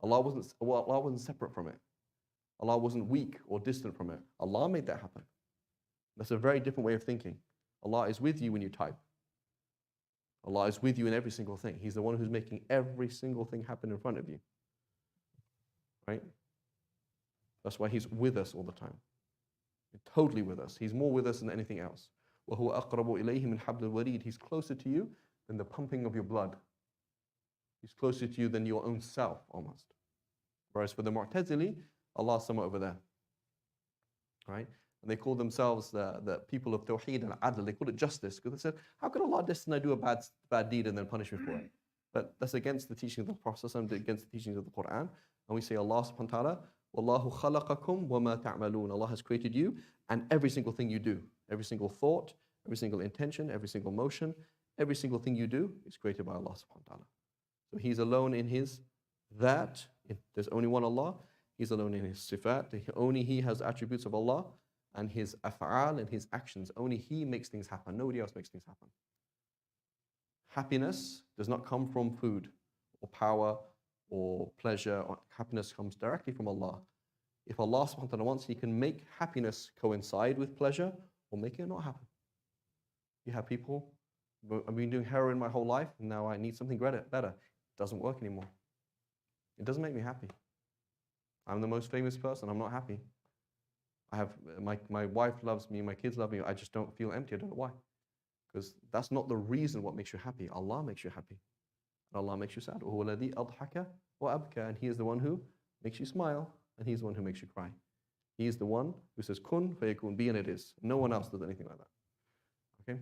Allah wasn't separate from it. Allah wasn't weak or distant from it. Allah made that happen. That's a very different way of thinking. Allah is with you when you type. Allah is with you in every single thing. He's the one who's making every single thing happen in front of you. Right? That's why He's with us all the time. Totally with us. He's more with us than anything else. وَهُوَ أَقْرَبُ إِلَيْهِ مِنْ حَبْلِ الْوَرِيدِ. He's closer to you than the pumping of your blood. He's closer to you than your own self, almost. Whereas for the Mu'tazili, Allah is somewhere over there. Right? And they call themselves the people of Tawheed and Adl. They call it justice, because they said, how could Allah destine I do a bad deed and then punish me for it? But that's against the teachings of the Prophet, against the teachings of the Quran. And we say, Allah subhanahu wa ta'ala, Wallahu khalaqakum wa ma ta'malun. Allah has created you and every single thing you do. Every single thought, every single intention, every single motion, every single thing you do is created by Allah subhanahu wa ta'ala. So He's alone in His that. There's only one Allah. He's alone in His sifat. Only He has attributes of Allah. And His af'al and His actions. Only He makes things happen. Nobody else makes things happen. Happiness does not come from food or power or pleasure. Happiness comes directly from Allah. If Allah subhanahu wa ta'ala wants, He can make happiness coincide with pleasure or make it not happen. You have people, I've been doing heroin my whole life and now I need something better. It doesn't work anymore. It doesn't make me happy. I'm the most famous person. I'm not happy. I have my wife loves me, my kids love me. I just don't feel empty. I don't know why. Because that's not the reason what makes you happy. Allah makes you happy. And Allah makes you sad. وَهُوَ الَّذِي أَضْحَكَ وَأَبْكَى. And He is the one who makes you smile, and He's the one who makes you cry. He is the one who says, kun fayakun, be and it is. No one else does anything like that. Okay?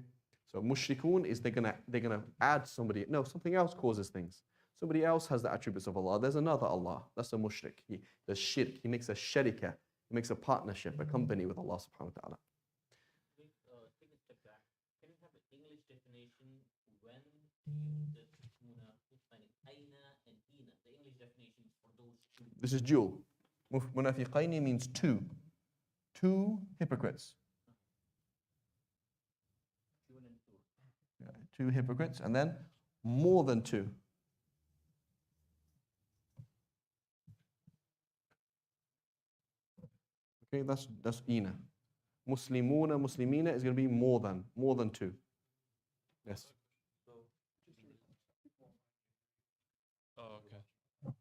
So mushrikun is they're gonna add somebody. No, something else causes things. Somebody else has the attributes of Allah. There's another Allah. That's a mushrik. He does shirk. He makes a sharika. He makes a partnership, a company with Allah subhanahu wa ta'ala. Take a step back. Can you have an English definition when to use this aina and ina? The English definitions for those two. This is dual. Munafiqaini means two. Two hypocrites. Two and two. Yeah, two hypocrites, and then more than two. Okay, that's ina. Muslimuna, muslimina is going to be more than two. Yes. Oh, okay. I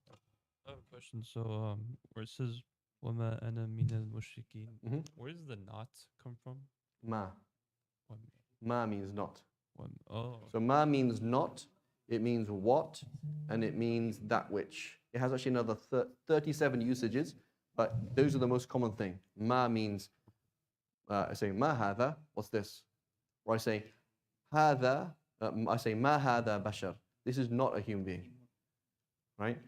have a question. So, where it says "Wama ana minal mushrikeen," where does the not come from? Ma. Wam- Ma means not. Oh, So ma means not, it means what, and it means that which. It has actually another 37 usages, but those are the most common thing. Ma means, I say ma hadha, what's this? Or I say hadha, I say ma hadha bashar. This is not a human being, right?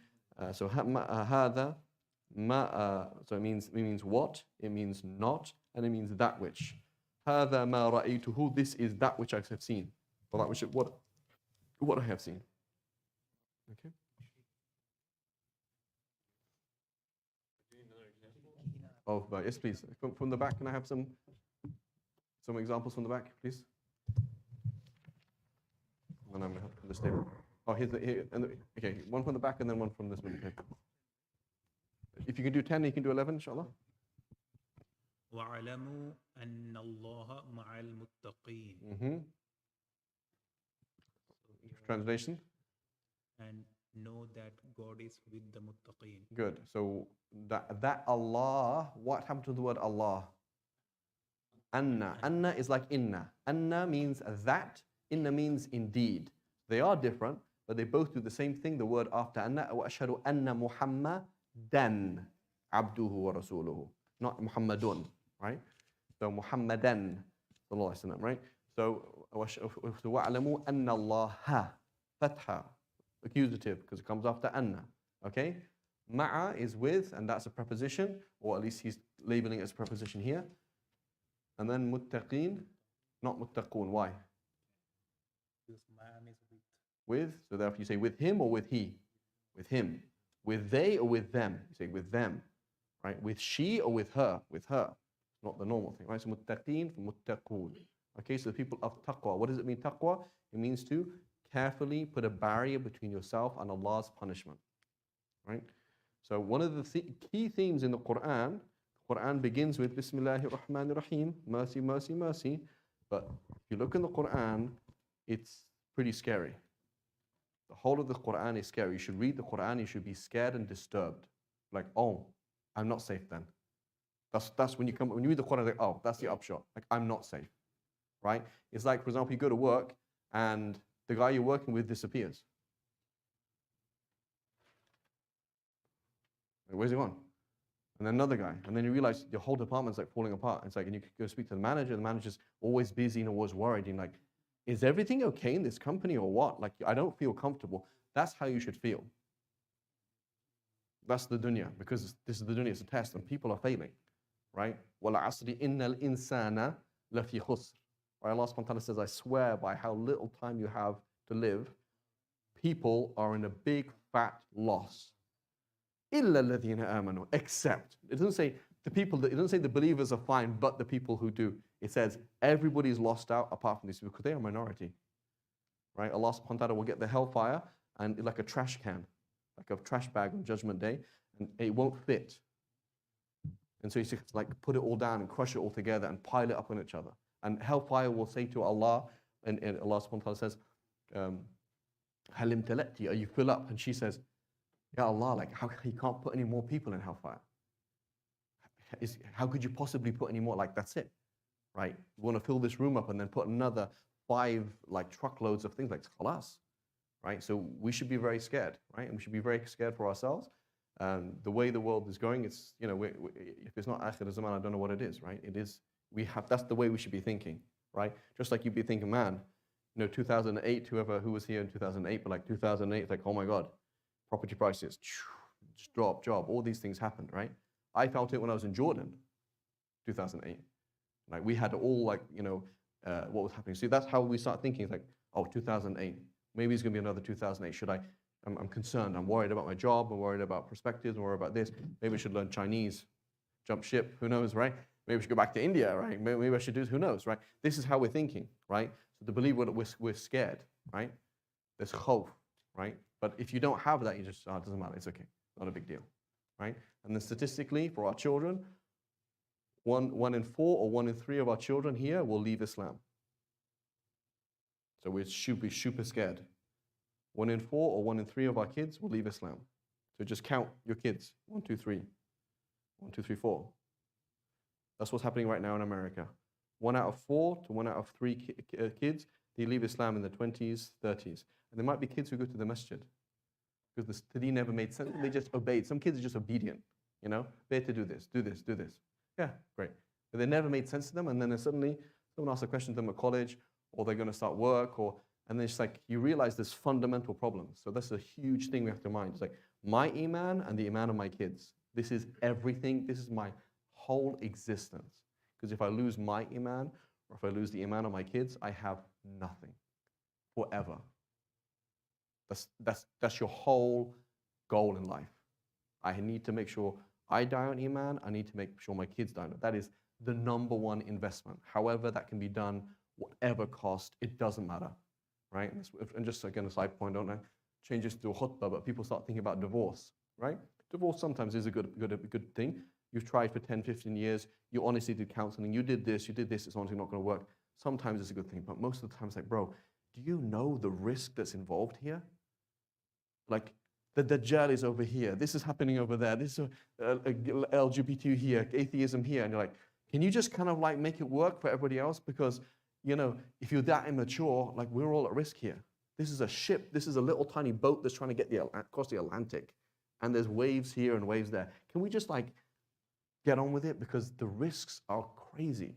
So hadha, so it means what, it means not, and it means that which. Hadha ma ra'aytuhu, this is that which I have seen. Or that which what I have seen. Okay. Oh, yes, please. From the back, can I have some examples from the back, please? And I'm going to have this table. Oh, here, okay, one from the back and then one from this one. Okay. If you can do 10, you can do 11, inshallah. وَاعْلَمُوا أَنَّ اللَّهَ مَعَ الْمُتَّقِينَ. Translation? And know that God is with the muttaqeen. Good. So that Allah, what happened to the word Allah? Anna. Anna is like inna. Anna means that. Inna means indeed. They are different, but they both do the same thing. The word after anna. وَأَشْهَدُ أَنَّ مُحَمَّدًا عَبْدُهُ وَرَسُولُهُ. Not Muhammadun, right? So Muhammadan, sallallahu alaihi wasallam, right? So وَأَعْلَمُوا أَنَّ اللَّهَ fatha, accusative, because it comes after anna. Okay? Ma'a is with, and that's a preposition, or at least he's labeling it as a preposition here. And then muttaqeen, not muttaqoon. Why? Because man is with. With, so therefore you say with him or with he? With him. With they or with them? You say with them. Right? With she or with her? With her. Not the normal thing, right? So muttaqeen for muttaqoon. Okay, so the people of taqwa. What does it mean, taqwa? It means to carefully put a barrier between yourself and Allah's punishment. Right? So one of the key themes in the Quran begins with Bismillahir Rahmanir Rahim, mercy, mercy, mercy. But if you look in the Quran, it's pretty scary. The whole of the Quran is scary. You should read the Quran, you should be scared and disturbed. Like, oh, I'm not safe then. That's when you read the Quran, like, oh, that's the upshot. Like, I'm not safe. Right? It's like, for example, you go to work and the guy you're working with disappears. Like, where's he gone? And then another guy. And then you realize your whole department's like falling apart. It's like, and you go speak to the manager's always busy and always worried. And like, is everything okay in this company or what? Like, I don't feel comfortable. That's how you should feel. That's the dunya, because this is the dunya, it's a test, and people are failing, right? وَالْعَصْرِ إِنَّ الْإِنسَانَ لَفِي خُسْرٍ. Right? Allah subhanahu wa ta'ala says, I swear by how little time you have to live, people are in a big fat loss. إِلَّا الَّذِينَ آمَنُوا. Except. It doesn't say the people, it doesn't say the believers are fine, but the people who do. It says everybody's lost out apart from these people, because they are a minority. Right? Allah subhanahu wa ta'ala will get the hellfire and like a trash can, like a trash bag on Judgment Day, and it won't fit. And so you just like put it all down and crush it all together and pile it up on each other. And hellfire will say to Allah, and Allah subhanahu wa ta'ala says, Halim talati, are you full up? And she says, Ya Allah, like how you can't put any more people in hellfire? How could you possibly put any more? Like that's it, right? You want to fill this room up and then put another 5 like truckloads of things, like khalas, right? So we should be very scared, right? And we should be very scared for ourselves. The way the world is going, it's, you know, if it's not akhir zaman, I don't know what it is, right? It is, that's the way we should be thinking, right? Just like you'd be thinking, man, you know, 2008, who was here in 2008, but like 2008, it's like, oh my God, property prices, just drop, all these things happened, right? I felt it when I was in Jordan, 2008. Like we had all like, you know, what was happening. See, that's how we start thinking. It's like, oh, 2008, maybe it's gonna be another 2008. I'm concerned, I'm worried about my job, I'm worried about perspectives, I'm worried about this. Maybe I should learn Chinese, jump ship, who knows, right? Maybe I should go back to India, right? Maybe I should do, who knows, right? This is how we're thinking, right? So the believer, we're scared, right? There's khawf, right? But if you don't have that, you just, oh, it doesn't matter, it's okay, not a big deal, right? And then statistically, for our children, 1 in 4 or 1 in 3 of our children here will leave Islam. So we should be super scared. 1 in 4 or 1 in 3 of our kids will leave Islam. So just count your kids. 1, 2, 3. 1, 2, 3, 4. That's what's happening right now in America. 1 out of 4 to 1 out of 3 kids, they leave Islam in the 20s, 30s. And there might be kids who go to the masjid because the study never made sense. They just obeyed. Some kids are just obedient, you know? They had to do this, do this, do this. Yeah, great. But they never made sense to them, and then suddenly someone asks a question to them at college, or they're going to start work, and then it's like you realize there's fundamental problems. So that's a huge thing we have to mind. It's like my iman and the iman of my kids. This is everything. This is my whole existence. Because if I lose my iman, or if I lose the iman of my kids, I have nothing forever. That's your whole goal in life. I need to make sure I die on iman. I need to make sure my kids die on it. That is the #1 investment. However that can be done, whatever cost, it doesn't matter, right? And just again, a side point, don't I change this to a khutbah, but people start thinking about divorce, right? Divorce sometimes is a good thing. You've tried for 10, 15 years. You honestly did counseling. You did this. It's honestly not going to work. Sometimes it's a good thing, but most of the time it's like, bro, do you know the risk that's involved here? Like, the Dajjal is over here. This is happening over there. This is LGBT here, atheism here. And you're like, can you just kind of like make it work for everybody else? Because, you know, if you're that immature, like we're all at risk here. This is a ship. This is a little tiny boat that's trying to get across the Atlantic. And there's waves here and waves there. Can we just like get on with it? Because the risks are crazy.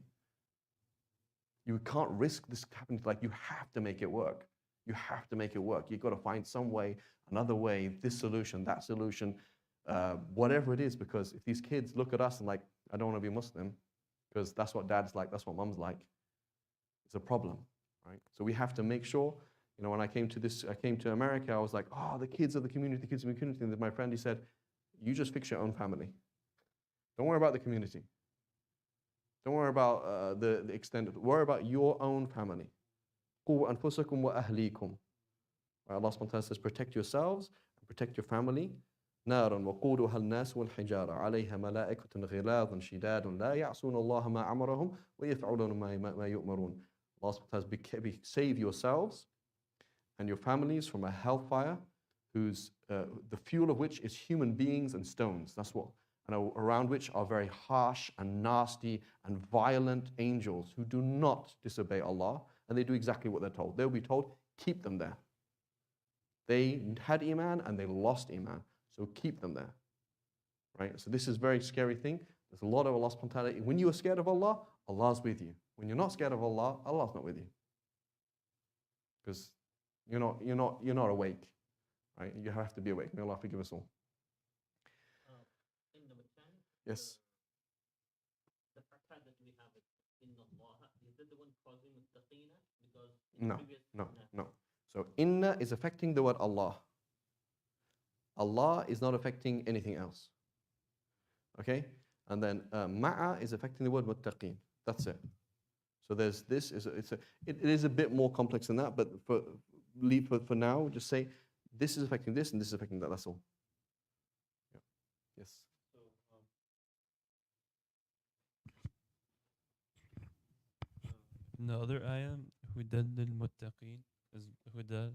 You can't risk this happening. Like, you have to make it work. You have to make it work. You've got to find some way, another way, this solution, that solution, whatever it is. Because if these kids look at us and like, I don't want to be Muslim, because that's what dad's like, that's what mom's like, it's a problem, right? So we have to make sure, you know, when I came to America, I was like, oh, the kids of the community, the kids of the community. And my friend, he said, you just fix your own family. Don't worry about the community. Don't worry about the extended. Worry about your own family. قُوا أَنفُسَكُمْ وَأَهْلِيكُمْ. Allah subhanahu wa ta'ala says, protect yourselves and protect your family. نَارًا وَقُودُهَا النَّاسُ وَالْحِجَارَةُ عَلَيْهَا مَلَائِكَةٌ غِلَاظٌ شِدَادٌ لَا يَعْصُونَ اللَّهَ مَا أَمَرَهُمْ وَيَفْعَلُونَ مَا يُؤْمَرُونَ. Allah subhanahu wa ta'ala says, save yourselves and your families from a hellfire whose the fuel of which is human beings and stones. That's what. And around which are very harsh and nasty and violent angels who do not disobey Allah, and they do exactly what they're told. They'll be told, keep them there. They had Iman and they lost Iman, so keep them there. Right? So this is a very scary thing. There's a lot of Allah subhanahu wa ta'ala. When you are scared of Allah, Allah's with you. When you're not scared of Allah, Allah's not with you. Because you're not awake. Right? You have to be awake. May Allah forgive us all. Yes. The fatha that we have in Allah, is that the one causing muttaqina? Because No. So inna is affecting the word Allah. Allah is not affecting anything else. Okay? And then ma'a is affecting the word muttaqin. That's it. So there's this. It is a bit more complex than that, but for now, just say this is affecting this and this is affecting that. That's all. Yeah. Yes. In the other ayah, هُدًى لِلْمُتَّقِينَ is هُدًى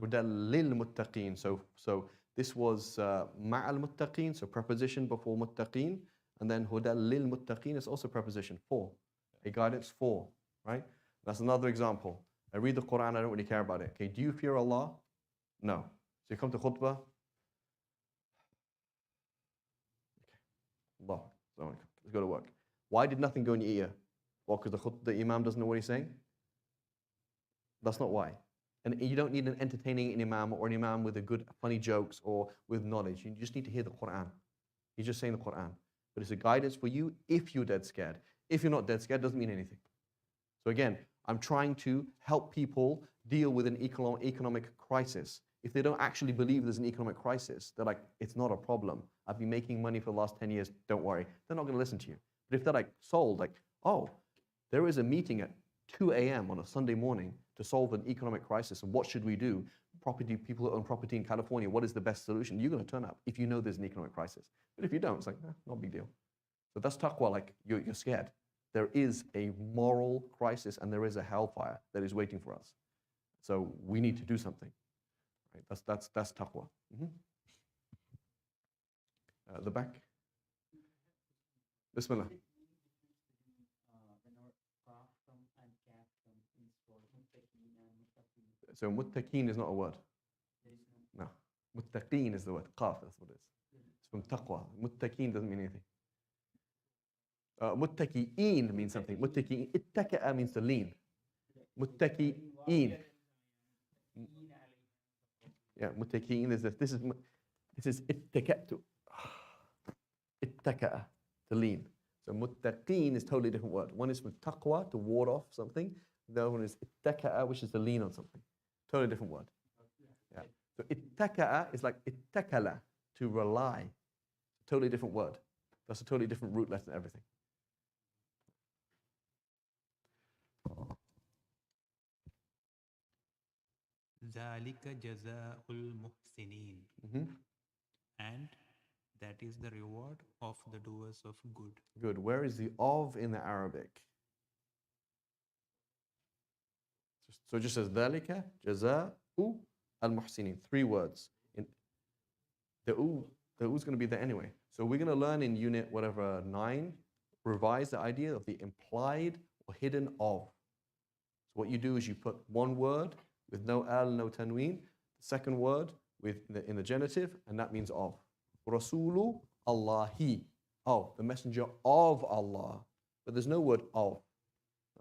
هُدًى لِلْمُتَّقِينَ. So this was مع المتقين, so preposition before muttaqin, and then هُدًى لِلْمُتَّقِينَ is also preposition for, a guidance for, right? That's another example. I read the Quran, I don't really care about it. Okay, do you fear Allah? No. So you come to khutbah. Allah, let's go to work. Why did nothing go in your ear? Well, because the imam doesn't know what he's saying? That's not why. And you don't need an entertaining imam or an imam with a good, funny jokes or with knowledge. You just need to hear the Quran. He's just saying the Quran. But it's a guidance for you if you're dead scared. If you're not dead scared, it doesn't mean anything. So again, I'm trying to help people deal with an economic crisis. If they don't actually believe there's an economic crisis, they're like, it's not a problem. I've been making money for the last 10 years, don't worry. They're not going to listen to you. But if they're like sold, like, oh, there is a meeting at 2 a.m. on a Sunday morning to solve an economic crisis, and what should we do? People who own property in California, what is the best solution? You're going to turn up if you know there's an economic crisis. But if you don't, it's like, not a big deal. So that's taqwa, like you're scared. There is a moral crisis and there is a hellfire that is waiting for us. So we need to do something. Right? That's taqwa. The back. Bismillah. So muttaqeen is not a word. No. Muttaqeen is the word. Qaf, that's what it is. It's from taqwa. Muttaqeen doesn't mean anything. Muttaqi'een means something. Muttaqi'een. Ittaka'a means to lean. Muttaqi'een. Yeah, muttaqi'een is this. This is ittaka'tu. Ittaka'a, to lean. So muttaqeen is a totally different word. One is from taqwa, to ward off something. The other one is ittaka'a, which is to lean on something. Totally different word. Yeah. So ittaka'a is like ittakala, to rely. Totally different word. That's a totally different root letter and everything. ذَلِكَ جَزَاءُ الْمُحْسِنِينَ. Mm-hmm. And that is the reward of the doers of good. Good. Where is the of in the Arabic? So it just says ذَلِكَ جَزَاءُ الْمُحْسِنِينَ. 3 words. The u is going to be there anyway. So we're going to learn in unit whatever 9, revise the idea of the implied or hidden of. So what you do is you put one word with no al, no tanween, the second word in the genitive, and that means of. Rasulu Allahi. Oh, the messenger of Allah. But there's no word of.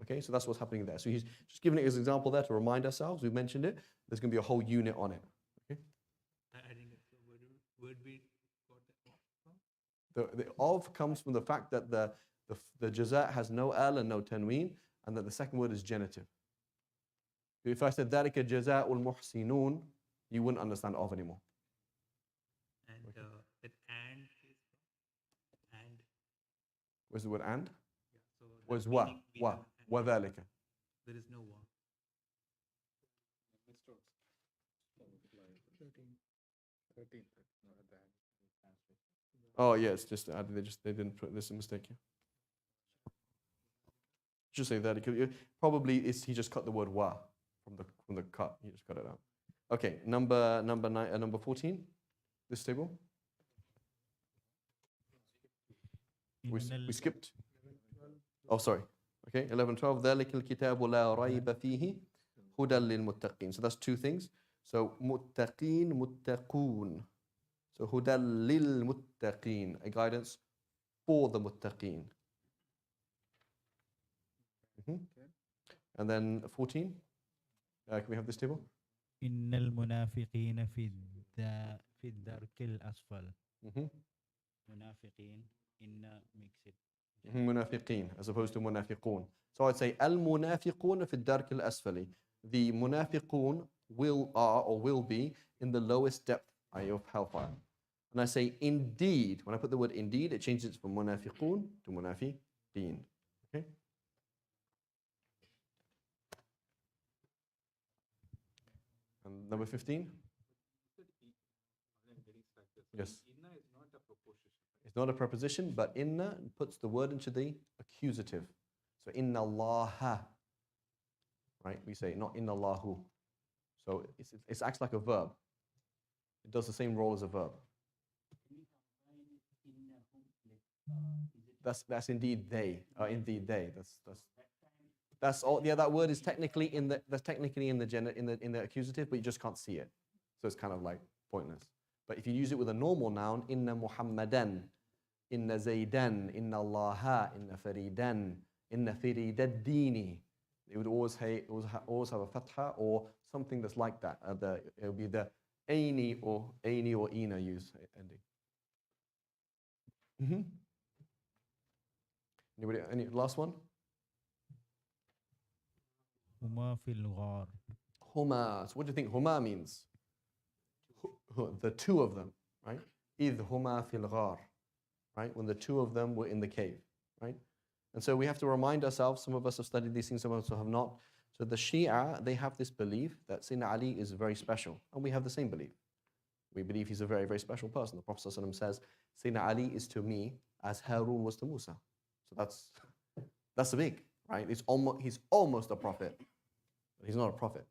Okay, so that's what's happening there. So he's just giving it as an example there to remind ourselves. We mentioned it. There's going to be a whole unit on it. Okay? I didn't get the word we got that from. The of comes from the fact that the jaza has no al and no tanween, and that the second word is genitive. If I said ذَلِكَ جَزَاءُ الْمُحْسِنُونَ, you wouldn't understand of anymore. And Okay. that and is and. Where's the word and? Yeah, so the Where's wa? meaning we Wa. have and. وَذَلِكَ. There is no wa. Oh yeah, it's just they didn't put this a mistake here. Just say that probably he just cut the word wa from the cut. He just cut it out. Okay, number 14. This table. We skipped. Oh, sorry. Okay, 11, 12. ذَلِكَ الْكِتَابُ لَا رَيْبَ فِيهِ هُدًى لِلْمُتَّقِينَ. So that's 2 things. So muttaqeen, muttaqoon. So هُدًى لِلْمُتَّقِينَ. A guidance for the muttaqeen. And then 14. Can we have this table? إن المنافقين في الدرك الأسفل. منافقين إن mix it. Munafiqeen as opposed to munafiqun. So I'd say al-munafiqun fi ad-dark al-asfali. The munafiqun will be in the lowest depth of hellfire. And I say indeed. When I put the word indeed, it changes from munafiqun to munafiqeen. Okay? And number 15? Yes. Inna is not a proposition. It's not a preposition, but inna puts the word into the accusative. So inna allaha, right? We say not inna allahu. So it acts like a verb. It does the same role as a verb. That's indeed they. Indeed they. That's all. Yeah, that word is technically in the accusative, but you just can't see it. So it's kind of like pointless. But if you use it with a normal noun, inna Muhammadan, inna Zaydan, inna Allaha, inna Faridan, inna Firidaddini, it would always have a fatha or something that's like that. It would be the aini or ina use ending. Anybody? Any last one? هما في الغار. Huma. So what do you think huma means? The 2 of them, right? إِذْ هُمَا فِي الْغَارِ, right? When the 2 of them were in the cave, right? And so we have to remind ourselves, some of us have studied these things, some of us have not. So the Shia, they have this belief that Sayyidina Ali is very special. And we have the same belief. We believe he's a very, very special person. The Prophet ﷺ says, Sayyidina Ali is to me as Harun was to Musa. So that's big, right? He's almost a prophet. But he's not a prophet,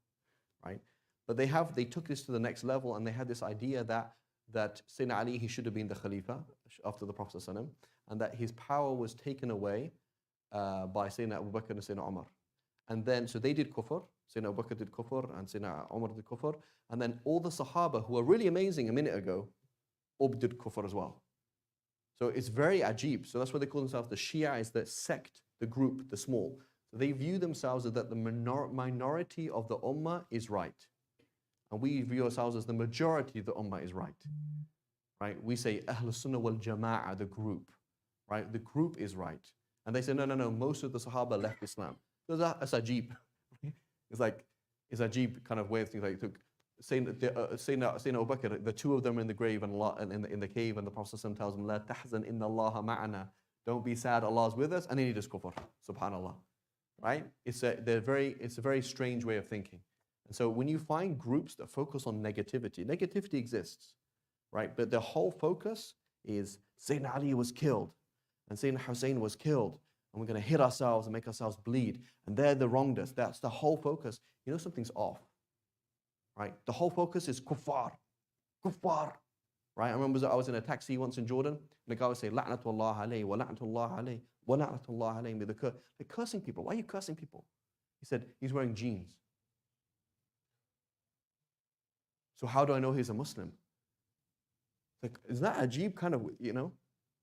right? But they took this to the next level, and they had this idea that Sayyidina Ali, he should have been the Khalifa after the Prophet ﷺ, and that his power was taken away by Sayyidina Abu Bakr and Sayyidina Umar. And then, so they did kufr, Sayyidina Abu Bakr did kufr, and Sayyidina Umar did kufr, and then all the Sahaba, who were really amazing a minute ago, all did kufr as well. So it's very ajib. So that's what they call themselves. The Shia is the sect, the group, the small. So they view themselves as that the minority of the ummah is right. And we view ourselves as the majority of the ummah is right. Right? We say Ahl Sunnah wal Jama'ah, the group. Right? The group is right. And they say, no, most of the Sahaba left Islam. So that's ajib. It's ajib kind of way of thinking. Like, Sayyidina Abu Bakr, the 2 of them are in the grave and in the cave, and the Prophet ﷺ tells them, La tahzan inna Allaha ma'ana. Don't be sad, Allah's with us. And then he does kufr. Subhanallah. Right? It's a very strange way of thinking. And so when you find groups that focus on negativity exists, right? But their whole focus is Sayyidina Ali was killed and Sayyidina Hussein was killed and we're going to hit ourselves and make ourselves bleed and they're the wronged us. That's the whole focus. You know something's off, right? The whole focus is kuffar, kuffar, right? I remember I was in a taxi once in Jordan and the guy would say, La'natullah alayhi, wa la'natullah alayhi, wa la'natullah alayhi. They're cursing people. Why are you cursing people? He said, he's wearing jeans. So how do I know he's a Muslim? Like, is that ajib kind of, you know?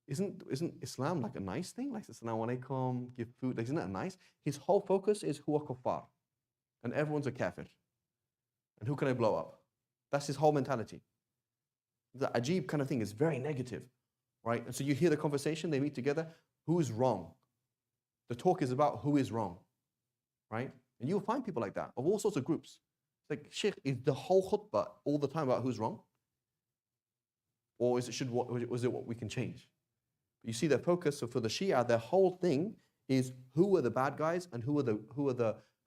Isn't Islam like a nice thing? Like, assalamu alaikum, give food. Like, isn't that nice? His whole focus is huwa kuffar. And everyone's a kafir. And who can I blow up? That's his whole mentality. The ajib kind of thing is very negative, right? And so you hear the conversation, they meet together, who is wrong? The talk is about who is wrong, right? And you'll find people like that, of all sorts of groups. It's like, Sheikh, is the whole khutbah all the time about who's wrong? Or is it what we can change? You see their focus. So for the Shia, their whole thing is who are the bad guys and who are the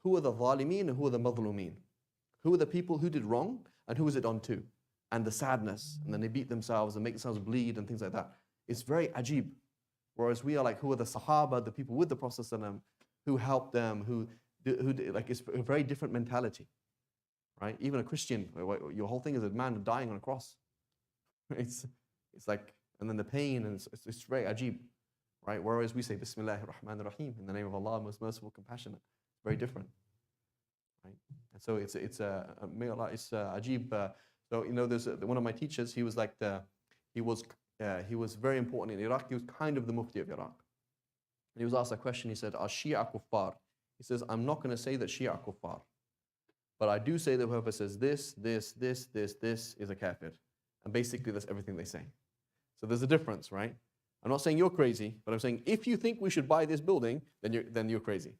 zalimeen and who are the madhlumeen. Who are the people who did wrong and who is it on to? And the sadness, and then they beat themselves and make themselves bleed and things like that. It's very ajib. Whereas we are like, who are the Sahaba, the people with the Prophet ﷺ, who helped them, who like, it's a very different mentality, right? Even a Christian, your whole thing is a man dying on a cross. It's like, and then the pain, and it's very ajib, right? Whereas we say, Bismillahir Rahmanir Rahim, in the name of Allah, most merciful, compassionate. Very different, right? And so it's may Allah, it's ajib. So you know, there's one of my teachers. He was like he was very important in Iraq. He was kind of the Mufti of Iraq. And he was asked a question. He said, "Are Shia kuffar?" He says, "I'm not going to say that Shia are kuffar, but I do say that whoever says this is a kafir." And basically, that's everything they say. So there's a difference, right? I'm not saying you're crazy, but I'm saying if you think we should buy this building, then you're crazy,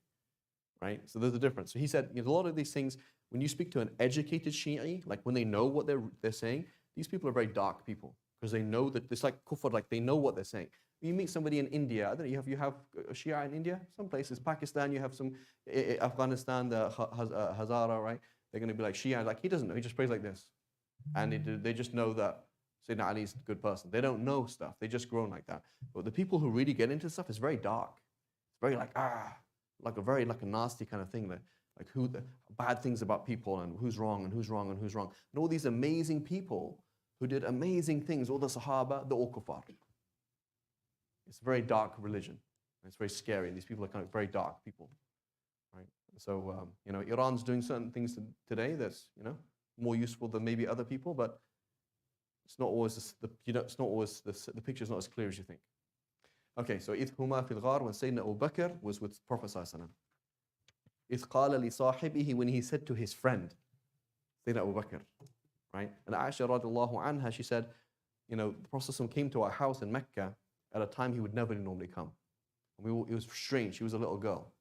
right? So there's a difference. So he said, a lot of these things, when you speak to an educated Shi'i, like when they know what they're saying, these people are very dark people because they know that it's like kufr, like they know what they're saying. You meet somebody in India, I don't know, you have a Shia in India, some places, Pakistan, you have some, Afghanistan, the Hazara, right? They're going to be like Shia, like he doesn't know, he just prays like this. And they just know that Sayyidina Ali is a good person. They don't know stuff. They just grown like that. But the people who really get into stuff is very dark. It's very like a nasty kind of thing. Like who the bad things about people and who's wrong and who's wrong and who's wrong. And all these amazing people who did amazing things, all the Sahaba, they're all kuffar. It's a very dark religion. It's very scary. And these people are kind of very dark people, right? So you know, Iran's doing certain things today that's, you know, more useful than maybe other people, but it's not always the picture's not as clear as you think. Okay, so إِذْ هُمَا فِي الْغَارِ, when Sayyidina Abu Bakr was with Prophet ﷺ. إِذْ قَالَ لِصَاحِبِهِ, when he said to his friend, Sayyidina Abu Bakr, right? And Aisha radiallahu anha, she said, you know, the Prophet ﷺ came to our house in Mecca at a time he would never normally come. And it was strange, she was a little girl.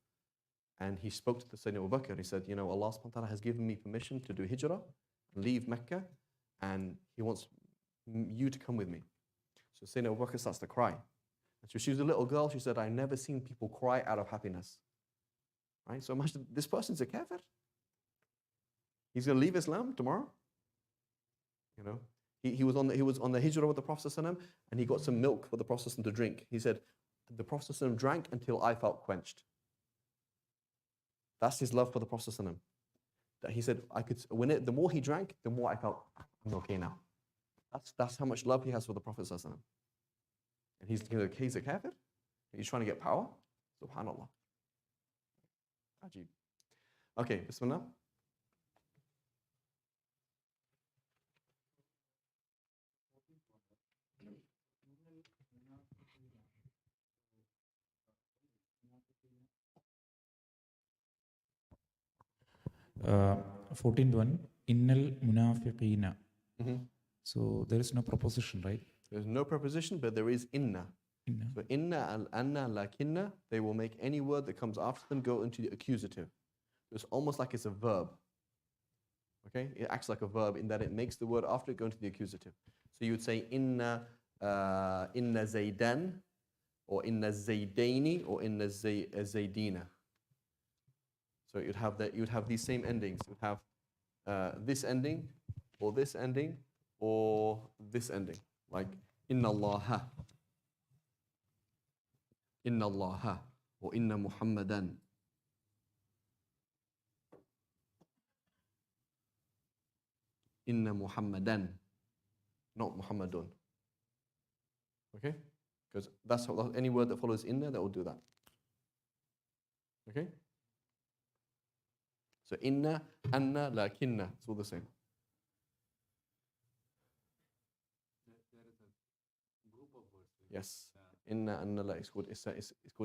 And he spoke to the Sayyidina Abu Bakr, he said, you know, Allah subhanahu wa ta'ala has given me permission to do hijrah, leave Mecca, and he wants you to come with me. So Sayyidina Abu Bakr starts to cry. And so she was a little girl, she said, I've never seen people cry out of happiness. Right? So imagine, this person's a kafir. He's going to leave Islam tomorrow. You know, he was on the hijrah with the Prophet ﷺ, and he got some milk for the Prophet ﷺ to drink. He said, the Prophet ﷺ drank until I felt quenched. That's his love for the Prophet ﷺ. That he said, the more he drank, the more I felt, I'm okay now. That's how much love he has for the Prophet ﷺ. And he's a kafir? He's trying to get power? Subhanallah. Ajib. Okay, Bismillah. Uh, 14th one, Innal munafiqina. So there is no preposition, right? There's no preposition, but there is inna. Inna. So inna, al-anna, lakinna, they will make any word that comes after them go into the accusative. It's almost like it's a verb. Okay? It acts like a verb in that it makes the word after it go into the accusative. So you would say inna zaydan, or inna zaydaini, or inna zaydina. So you'd have these same endings. You'd have this ending, or this ending, or this ending. Like Inna Allaha. Inna Allaha. Or Inna Muhammadan. Inna Muhammadan. Not Muhammadun. Okay? Because that's how, any word that follows inna, that will do that. Okay? So inna, anna, lakinna. It's all the same. Yes. Inna, anna, la. It's called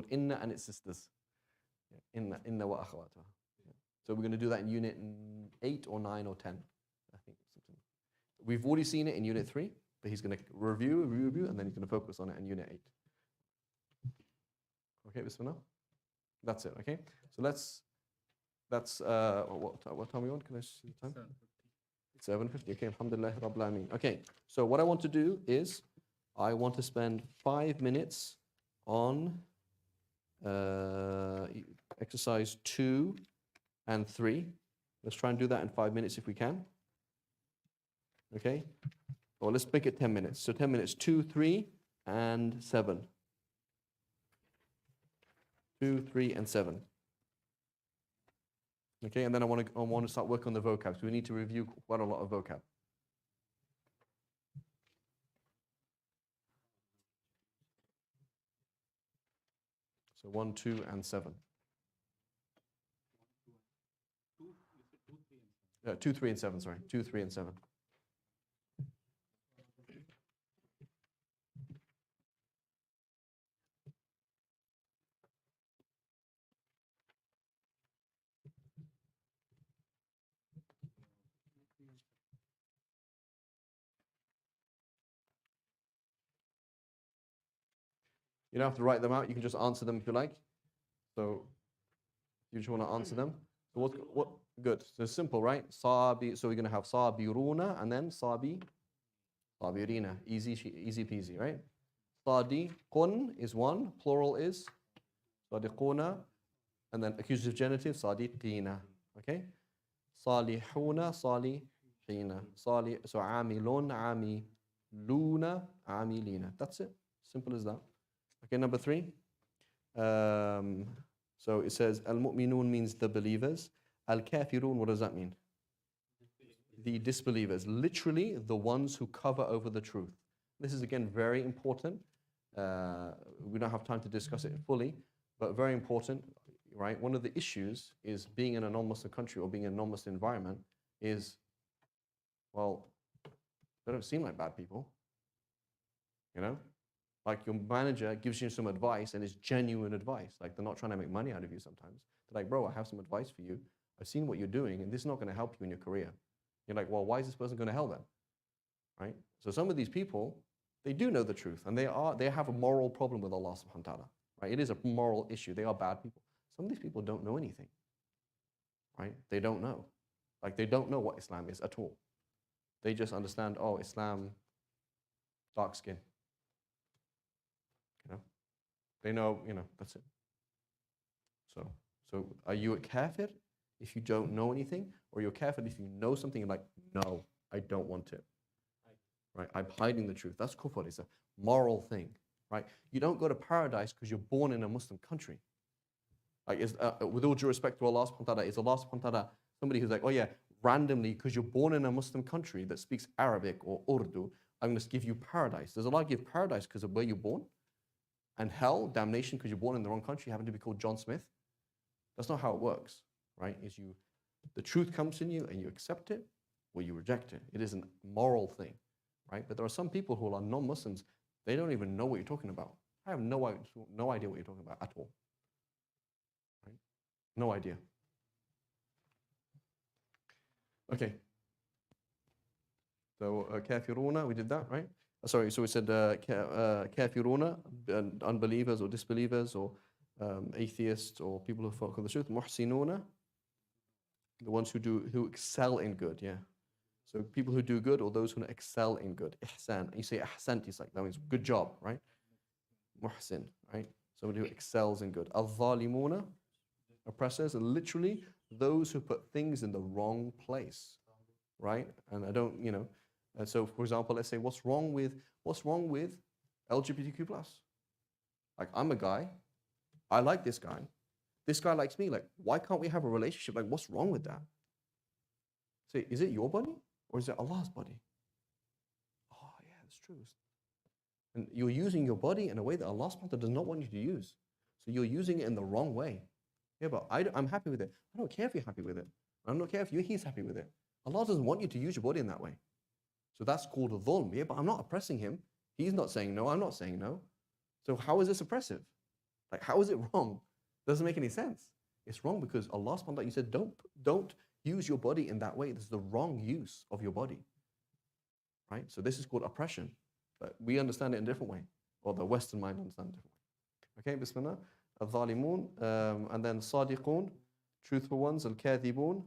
inna and its sisters. Yeah. Inna wa akhawatuha. Yeah. So we're going to do that in unit 8 or 9 or 10. I think something. We've already seen it in unit 3, but he's going to review, and then he's going to focus on it in unit 8. Okay, Bismillah? That's it, okay? So that's what time are we on? Can I see the time? 7:50. Okay, alhamdulillah, rabbil alameen. Okay, so what I want to do is I want to spend 5 minutes on exercise 2 and 3. Let's try and do that in 5 minutes if we can. Okay? Or let's make it 10 minutes. So 10 minutes, 2, 3, and 7. 2, 3, and 7. Okay, and then I want to start working on the vocab. So we need to review quite a lot of vocab. So 1, 2, and 7. 2, 3, and 7, sorry. 2, 3, and 7. You don't have to write them out. You can just answer them if you like. So you just want to answer them. So what? Good. So it's simple, right? Sabi. So we're going to have sabiruna and then sabirina. Easy peasy, right? Sadiqun is one. Plural is sadiquna, and then accusative genitive sadiqina. Okay. Salihuna, salihina. So amilun, amiluna, amilina. That's it. Simple as that. Okay, number 3. So it says al-mu'minun means the believers. Al-kafirun, what does that mean? The disbelievers. Literally the ones who cover over the truth. This is again very important. We don't have time to discuss it fully, but very important, right? One of the issues is being in a non-Muslim country or being in a non-Muslim environment is, well, they don't seem like bad people, you know? Like your manager gives you some advice and it's genuine advice. Like they're not trying to make money out of you sometimes. They're like, bro, I have some advice for you. I've seen what you're doing and this is not going to help you in your career. You're like, well, why is this person going to help them? Right? So some of these people, they do know the truth and they have a moral problem with Allah subhanahu wa ta'ala. Right? It is a moral issue. They are bad people. Some of these people don't know anything. Right? They don't know. Like they don't know what Islam is at all. They just understand, oh, Islam, dark skin. They know, that's it. So are you a kafir if you don't know anything? Or you're kafir if you know something and like, no, I don't want it. Right? I'm hiding the truth. That's kufr. It's a moral thing. Right? You don't go to paradise because you're born in a Muslim country. Like, with all due respect to Allah subhanahu wa ta'ala, is Allah subhanahu wa ta'ala somebody who's like, oh yeah, randomly, because you're born in a Muslim country that speaks Arabic or Urdu, I'm going to give you paradise. Does Allah give paradise because of where you're born? And hell, damnation, because you're born in the wrong country, you happen to be called John Smith? That's not how it works, right? The truth comes in you and you accept it or you reject it. It is a moral thing, right? But there are some people who are non-Muslims, they don't even know what you're talking about. I have no idea what you're talking about at all. Right? No idea. Okay. So, kafiruna, we did that, right? Sorry, so we said kafiruna, unbelievers or disbelievers or atheists or people who follow the truth. Muhsinuna, the ones who excel in good, yeah. So people who do good or those who excel in good. Ihsan. You say ahsant, it's like, that means good job, right? Muhsin, right? Somebody who excels in good. Al-zalimuna, oppressors, are literally those who put things in the wrong place, right? And I don't, So, for example, let's say, what's wrong with LGBTQ plus? Like, I'm a guy, I like this guy likes me. Like, why can't we have a relationship? Like, what's wrong with that? Say, is it your body or is it Allah's body? Oh, yeah, that's true. And you're using your body in a way that Allah subhanahu wa ta'ala does not want you to use. So you're using it in the wrong way. Yeah, but I'm happy with it. I don't care if you're happy with it. I don't care if he's happy with it. Allah doesn't want you to use your body in that way. So that's called a dhulm. Yeah, but I'm not oppressing him. He's not saying no. I'm not saying no. So how is this oppressive? Like, how is it wrong? Doesn't make any sense. It's wrong because Allah subhanahu wa ta'ala, you said, don't use your body in that way. This is the wrong use of your body. Right? So this is called oppression. But we understand it in a different way. Or the Western mind understands it a different way. Okay, bismillah. Al-dhalimun, and then sadiqun, truthful ones. Al-kathibun,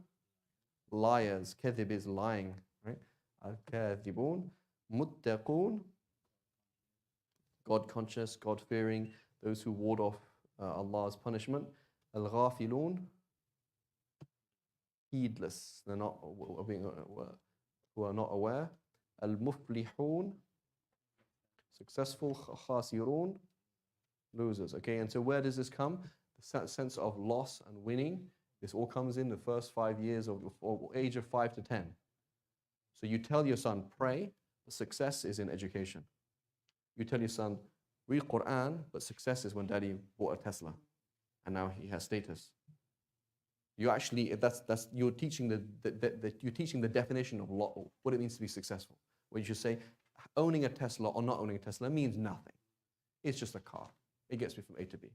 liars. Kathib is lying. Right? Al-kathibun, muttaqun, God conscious, God fearing, those who ward off Allah's punishment. Al-ghafilun, heedless, they're not who are not aware. Al-muflihun, successful. Khasirun, losers. Okay, and so where does this come? The sense of loss and winning. This all comes in the first 5 years of age of 5 to 10. So you tell your son, pray, but success is in education. You tell your son, read Quran, but success is when daddy bought a Tesla and now he has status. You actually, you're teaching you're teaching the definition of what it means to be successful. Where you should say, owning a Tesla or not owning a Tesla means nothing. It's just a car. It gets me from A to B.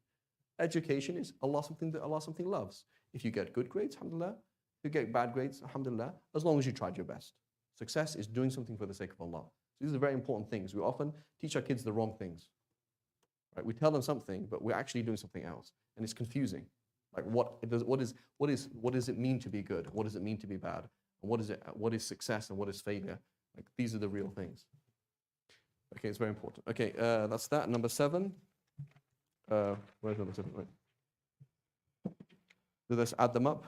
Education is something that Allah loves. If you get good grades, alhamdulillah. If you get bad grades, alhamdulillah, as long as you tried your best. Success is doing something for the sake of Allah. So these are very important things. We often teach our kids the wrong things. Right? We tell them something, but we're actually doing something else. And it's confusing. Like what does it mean to be good? What does it mean to be bad? And what is success and what is failure? Like these are the real things. Okay, it's very important. Okay, that's that. Number 7. Where's number 7? Right. So let's add them up.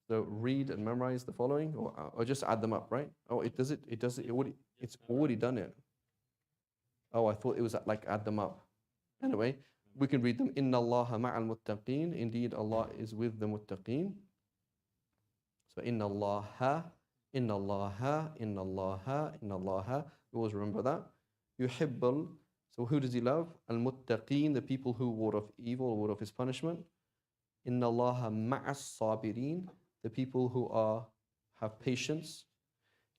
So read and memorize the following, or just add them up, right? Oh, it's already done it. Oh, I thought it was like add them up. Anyway, we can read them. Inna Allaha ma'al muttaqeen. Indeed, Allah is with the muttaqeen. So inna Allaha, inna Allaha, inna Allaha, inna Allaha. You always remember that. Yuhibbul. So who does he love? Al-muttaqeen, the people who ward off evil, ward off his punishment. Inna Allaha ma'as sabirin, the people who have patience.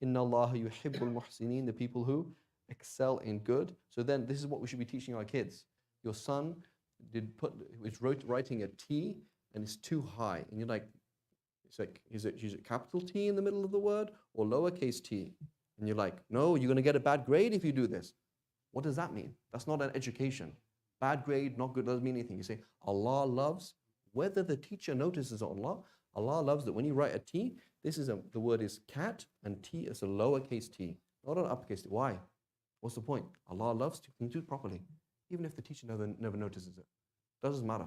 Inna Allaha yuhibbul muhsinin, the people who excel in good. So then this is what we should be teaching our kids. Your son is writing a T and it's too high. And you're like, is it capital T in the middle of the word or lowercase t? And you're like, no, you're going to get a bad grade if you do this. What does that mean? That's not an education. Bad grade, not good, doesn't mean anything. You say, Allah loves, whether the teacher notices or not, Allah loves that when you write a T, the word is cat and T is a lowercase t, not an uppercase t. Why? What's the point? Allah loves to do it properly, even if the teacher never notices it. Doesn't matter.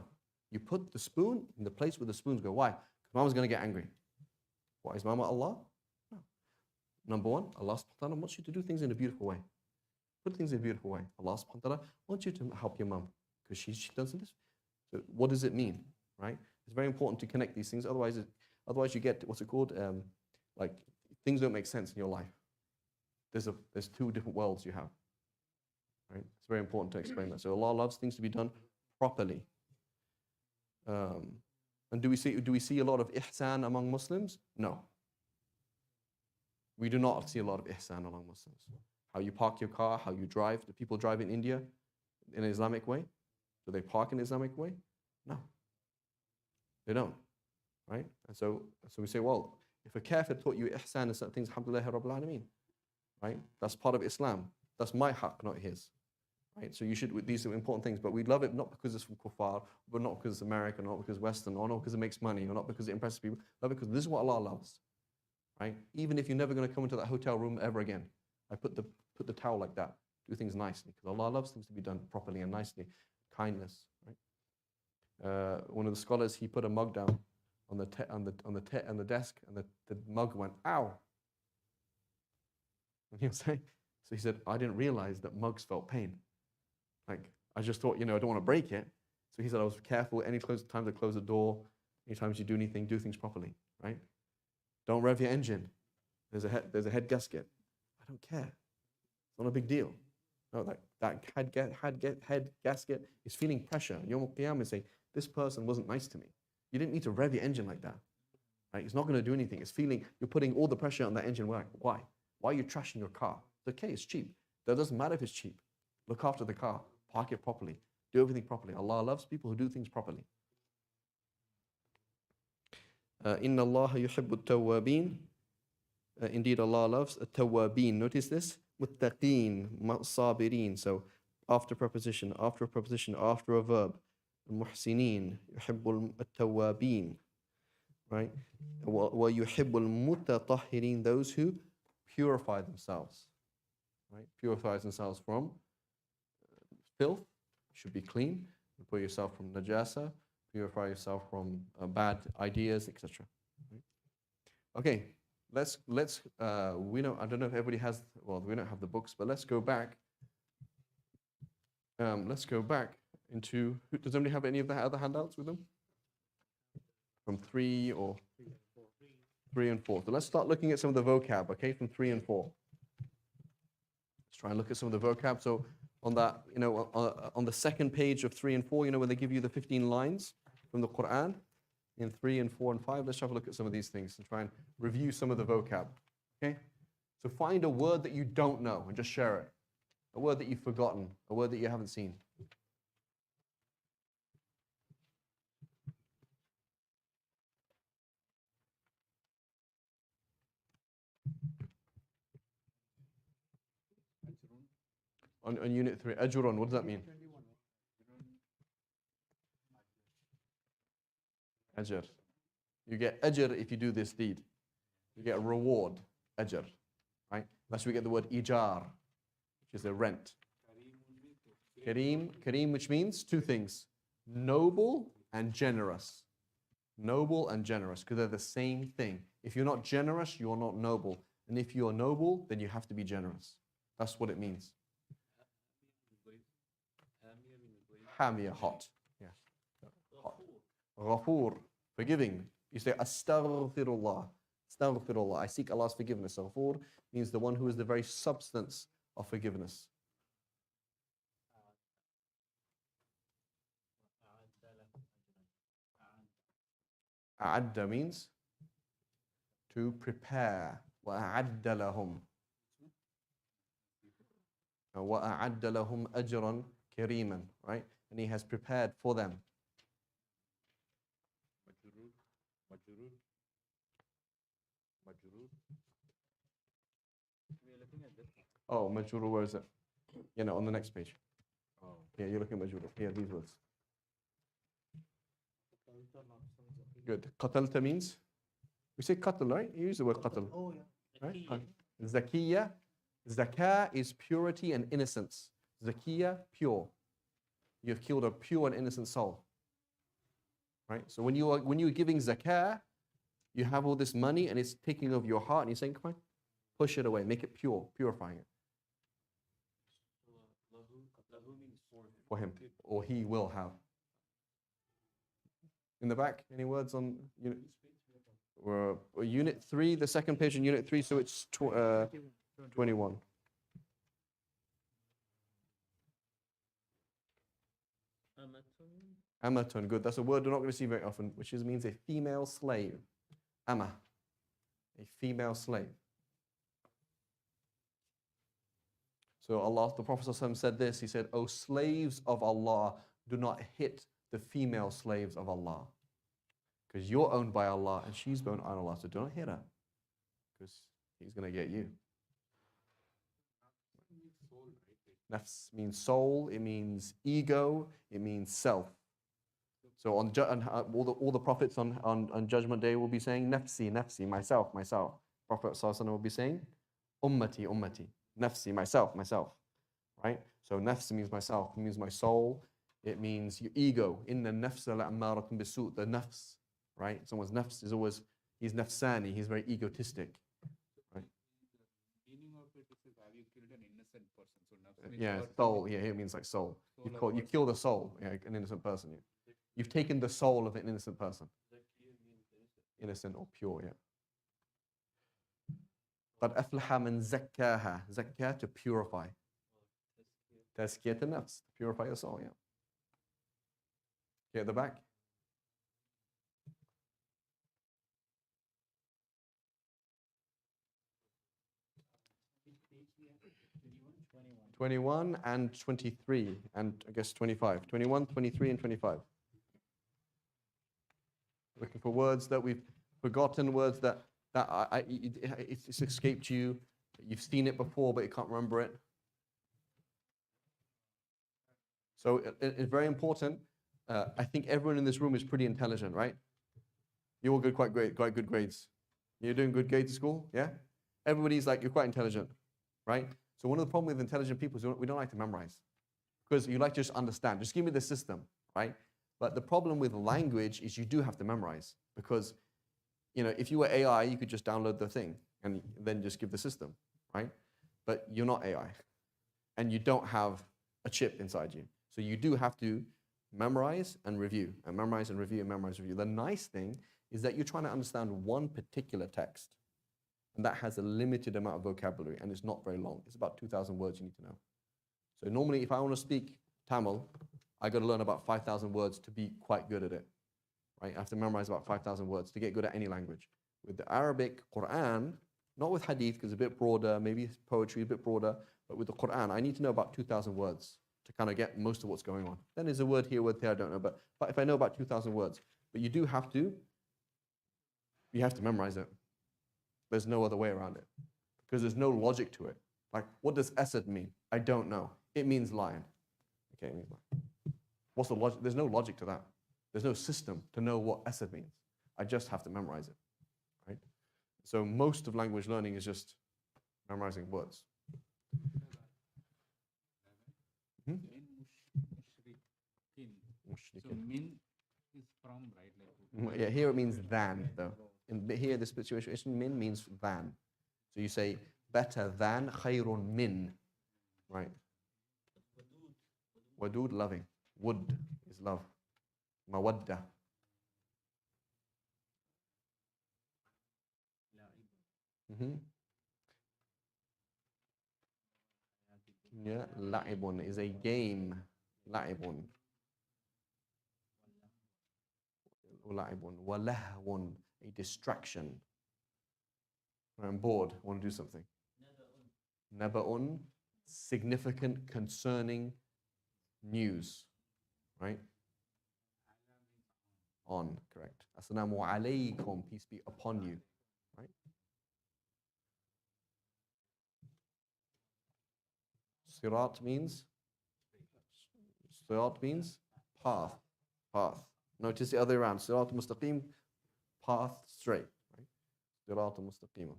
You put the spoon in the place where the spoons go. Why? Because mama's going to get angry. Why? Is mama Allah? No. Number 1, Allah subhanahu wa ta'ala wants you to do things in a beautiful way. Put things in a beautiful way. Allah subhanahu wa ta'ala wants you to help your mum because she does this. So what does it mean? Right? It's very important to connect these things. Otherwise you get, what's it called? Like things don't make sense in your life. There's 2 different worlds you have. Right? It's very important to explain that. So Allah loves things to be done properly. And do we see a lot of ihsan among Muslims? No. We do not see a lot of ihsan among Muslims. How you park your car, how you drive. Do people drive in India in an Islamic way? Do they park in an Islamic way? No. They don't. Right? And so we say, well, if a kafir taught you ihsan and certain things, alhamdulillah rabbil alameen. Right? That's part of Islam. That's my haqq, not his. Right? So these are important things, but we love it not because it's from kuffar, but not because it's American, not because it's Western, or not because it makes money, or not because it impresses people. Love it because this is what Allah loves. Right? Even if you're never going to come into that hotel room ever again, I put the towel like that. Do things nicely because Allah loves things to be done properly and nicely. Kindness. Right? One of the scholars, he put a mug down on the desk, and the mug went, ow. He was saying, so he said, I didn't realize that mugs felt pain. Like, I just thought, I don't want to break it. So he said, I was careful any time to close the door, anytime you do anything, do things properly, right? Don't rev your engine. There's a head gasket. I don't care. It's not a big deal. No, that head gasket is feeling pressure. Yom Al-Qiyamah is saying, this person wasn't nice to me. You didn't need to rev your engine like that. Right? It's not going to do anything. It's feeling, you're putting all the pressure on that engine. Why? Why are you trashing your car? It's okay, it's cheap. That doesn't matter if it's cheap. Look after the car. Park it properly. Do everything properly. Allah loves people who do things properly. Inna Allah yuhibbu at-tawwabin. Indeed, Allah loves at-tawwabin. Notice this. Muttaqeen, sabirin. So after preposition, after a preposition, after a verb. Muhsinin, yuhibbu at-tawwabin. Right? Wa yuhibbu al-mutatahhirin. Those who purify themselves. Right? Purify themselves from filth. Should be clean. Put yourself from najasa. Purify yourself from bad ideas, etc. Right? Okay. Let's we know, I don't know if everybody has, well, we don't have the books, but let's go back. Let's go back into, does anybody have any of the other handouts with them? From 3 or 3 and 4. So let's start looking at some of the vocab, okay, from 3 and 4. Let's try and look at some of the vocab. So on that, on the second page of 3 and 4, where they give you the 15 lines from the Quran, in 3 and 4 and 5, let's have a look at some of these things and try and review some of the vocab. Okay? So find a word that you don't know and just share it. A word that you've forgotten, a word that you haven't seen. On unit 3, ajrun, what does that mean? Ajr. You get ajr if you do this deed. You get a reward, ajr, right? That's where we get the word ijar, which is a rent. Kareem, which means 2 things, noble and generous. Noble and generous, because they're the same thing. If you're not generous, you're not noble. And if you're noble, then you have to be generous. That's what it means. Hamia, hot. Yeah. Hot. Ghafoor, forgiving. You say, astaghfirullah. Astaghfirullah. I seek Allah's forgiveness. Ghafoor means the one who is the very substance of forgiveness. A'adda means to prepare. وَأَعَدَّ لَهُمْ. وَأَعَدَّ لَهُمْ أَجْرًا كَرِيمًا. Right? And He has prepared for them. Oh, majrur, where is it? On the next page. Oh. Yeah, you're looking at majrur. Yeah, these words. Good. Qatalta means? We say qatl, right? You use the word qatl. Oh, yeah. Right? Zakiyya. Zakah is purity and innocence. Zakiyya, pure. You have killed a pure and innocent soul. Right? So when you're giving zakah, you have all this money and it's taking over your heart and you're saying, come on, push it away, make it pure, purifying it. For him, or he will have. In the back, any words on unit 3, the second page in unit 3, so it's 21. Amatun, good. That's a word we're not going to see very often, which means a female slave. Amma, a female slave. So Allah, the Prophet ﷺ said this, he said, O slaves of Allah, do not hit the female slaves of Allah. Because you're owned by Allah and she's owned by Allah, so do not hit her. Because He's going to get you. Nafs means soul, it means ego, it means self. So all the prophets on Judgment Day will be saying, Nafsi, Nafsi, myself, myself. Prophet ﷺ will be saying, Ummati, Ummati. Nafsi, myself, myself, right? So nafs means myself, it means my soul, it means your ego. Inna nafsa la'ammaratun bisu', the nafs, right? Someone's nafs is always, he's nafsani, he's very egotistic, right? The meaning of of it says, have you killed an innocent person? So nafs means Yeah, person. soul. Yeah, here it means like soul. Soul of You person. kill the soul. Yeah, an innocent person. Yeah. You've taken the soul of an innocent person. Innocent or pure. Yeah. قد أفلح من زكاها. Zakka, to purify. تزكية النفس, to purify your soul. Yeah. Okay, at the back. Twenty-one. 21 and 23, and I guess 25. 21, 23, and 25. Looking for words that we've forgotten, words that it's escaped you. You've seen it before, but you can't remember it. So it's very important. I think everyone in this room is pretty intelligent, right? You all get quite good grades. You're doing good grades at school, yeah? Everybody's like, you're quite intelligent, right? So one of the problems with intelligent people is we don't like to memorize because you like to just understand. Just give me the system, right? But the problem with language is you do have to memorize because, you know, if you were AI, you could just download the thing and then just give the system, right? But you're not AI and you don't have a chip inside you. So you do have to memorize and review and memorize and review and memorize and review. The nice thing is that you're trying to understand one particular text and that has a limited amount of vocabulary and it's not very long. It's about 2,000 words you need to know. So normally if I want to speak Tamil, I got to learn about 5,000 words to be quite good at it, right? I have to memorize about 5,000 words to get good at any language. With the Arabic Quran, not with Hadith because it's a bit broader, maybe poetry a bit broader, but with the Quran, I need to know about 2,000 words to kind of get most of what's going on. Then there's a word here, a word there, I don't know, but if I know about 2,000 words, but you have to memorize it. There's no other way around it because there's no logic to it. Like, what does Asad mean? I don't know. It means lion. Okay, it means lion. What's the logic? There's no logic to that. There's no system to know what Asad means. I just have to memorize it, right? So most of language learning is just memorizing words. Min mushrikin. So min is from, right? Like, Yeah, here it means than, though. Here, this situation, min means than. So you say, better than, khayrun min, right? Wadud, loving. Wood is love. Mawadda. Yeah, la'ibun is a game. La'ibun. La'ibun. Walahwun, a distraction. I'm bored, I want to do something. Naba'un, significant, concerning news, right? On, correct. Assalamu alaykum, peace be upon you, right? Sirat means path, path. Notice the other way around. Sirat mustaqim, path straight, right? Sirat mustaqim.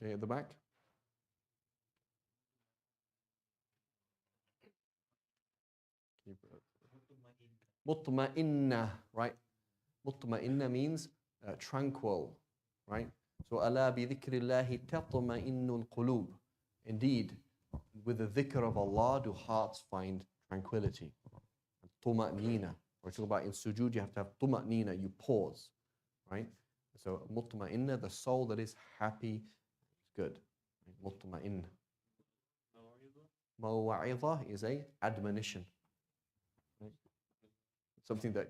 Okay, at the back. Mutma'inna, right? Mutma'inna means tranquil, right? So, ala bi dhikrillahi tatma'innul qulub. Indeed, with the dhikr of Allah, do hearts find tranquility. Tuma'nina. We're talking about in sujood, you have to have tuma'nina, you pause, right? So, mutma'inna, the soul that is happy, good. Mutma'inna. Mawa'idha is a admonition. Right? Something that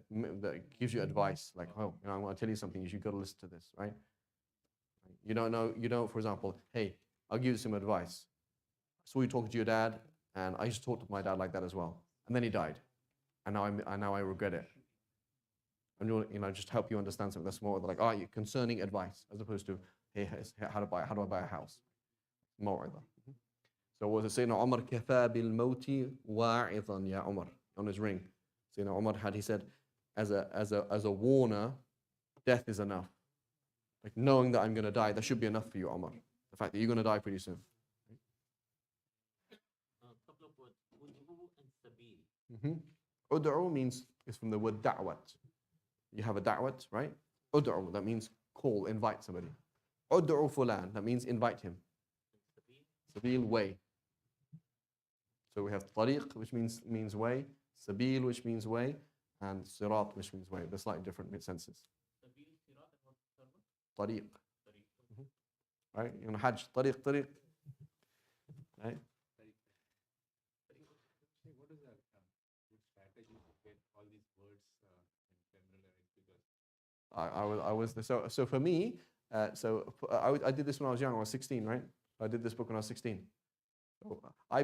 gives you advice, like, oh, you know, I'm going to tell you something, you got to listen to this, right? You don't know, for example, hey, I'll give you some advice. I saw you talking to your dad, and I used to talk to my dad like that as well. And then he died. And now I regret it. And you know, just help you understand something that's more like, oh, concerning advice, as opposed to, hey, how do I buy a house? More like that. So what was it saying? Umar kafa bil mauti wa'idhan ya Umar, on his ring. So, you know, Umar he said, as a warner, death is enough. Like knowing that I'm going to die, that should be enough for you, Umar. The fact that you're going to die pretty soon. A couple of words, ud'u and sabil. Ud'u means, is from the word da'wat. You have a da'wat, right? Ud'u, that means call, invite somebody. Ud'u fulan, that means invite him. Sabil, way. So we have tariq, which means way, sabil, which means way, and sirat, which means way. They're slightly different senses. Tariq. Right? You're going to hajj, tariq. Right? What is that good strategy to get all these words in general? So for me, I did this when I was young. I was 16, right? I did this book when I was 16. So I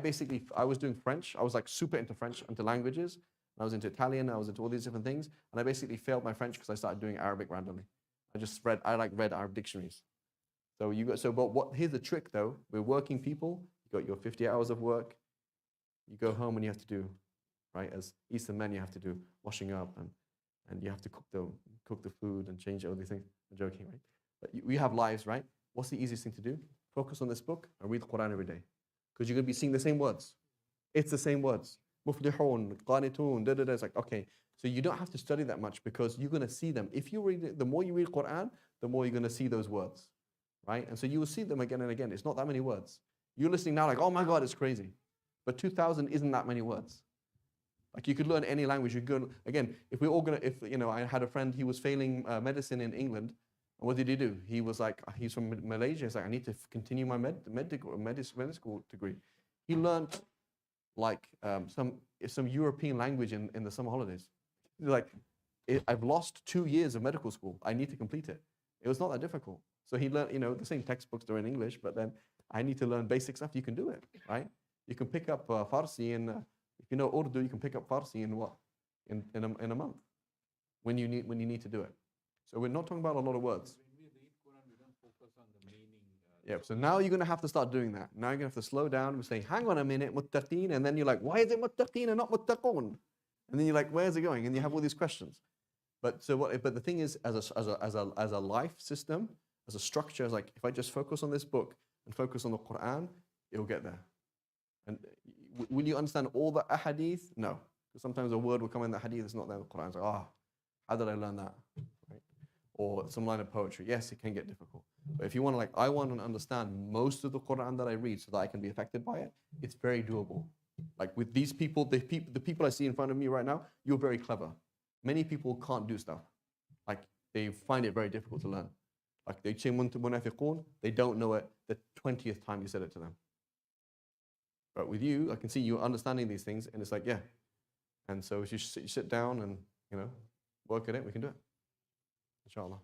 was doing French. I was like super into French, into languages. I was into Italian. I was into all these different things, and I basically failed my French because I started doing Arabic randomly. I read Arab dictionaries. But here's the trick though. We're working people. You got your 50 hours of work. You go home and you have to do, right? As Eastern men, you have to do washing up and you have to cook the food and change all these things. I'm joking, right? But we have lives, right? What's the easiest thing to do? Focus on this book and read the Quran every day. Because you're going to be seeing the same words. It's the same words. Muflihun, qanitun, da. It's like, okay. So you don't have to study that much because you're going to see them. If you read it, the more you read Quran, the more you're going to see those words, right? And so you will see them again and again. It's not that many words. You're listening now like, oh my God, it's crazy. But 2,000 isn't that many words. Like you could learn any language. You could go, again, I had a friend, he was failing medicine in England. And what did he do? He was like, he's from Malaysia. He's like, I need to continue my medical degree. He learned like some European language in the summer holidays. Like, I've lost 2 years of medical school. I need to complete it. It was not that difficult. So he learned, the same textbooks are in English, but then I need to learn basic stuff. You can do it, right? You can pick up Farsi, and if you know Urdu, you can pick up Farsi in what? In a month, when you need to do it. So we're not talking about a lot of words. When we read Quran, we don't focus on the meaning. Yeah. So now you're going to have to start doing that. Now you're going to have to slow down and say, hang on a minute, muttaqeen, and then you're like, why is it muttaqeen and not muttaqoon? And then you're like, where's it going? And you have all these questions. But the thing is, as a life system, as a structure, it's like if I just focus on this book and focus on the Quran, it'll get there. And will you understand all the ahadith? No. Because sometimes a word will come in the hadith that's not there in the Quran. It's like, how did I learn that? Right? Or some line of poetry. Yes, it can get difficult. But if you want to, I want to understand most of the Quran that I read so that I can be affected by it, it's very doable. Like with these people, the people I see in front of me right now, you're very clever. Many people can't do stuff. Like they find it very difficult to learn. Like they say munafiqun, they don't know it the 20th time you said it to them. But with you, I can see you understanding these things, and it's like, yeah. And so if you sit down and work at it, we can do it. Inshallah.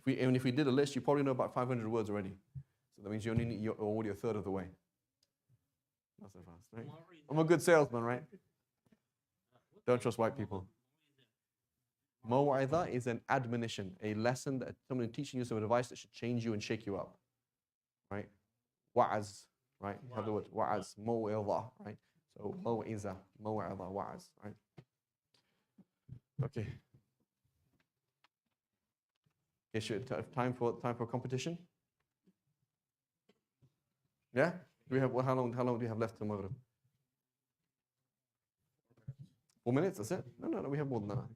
If we did a list, you probably know about 500 words already. So that means you're already a third of the way. Not so fast, right? I'm a good salesman, right? Don't trust white people. Maw'idha is an admonition, a lesson that someone teaching you some advice that should change you and shake you up, right? Wa'az, right? You have the word wa'az, maw'idha, right? So maw'idha, wa'az, right? Okay. Okay, sure. Time for competition. Yeah. How long do we have left till Maghrib? 4 minutes. That's it. No. We have more than that.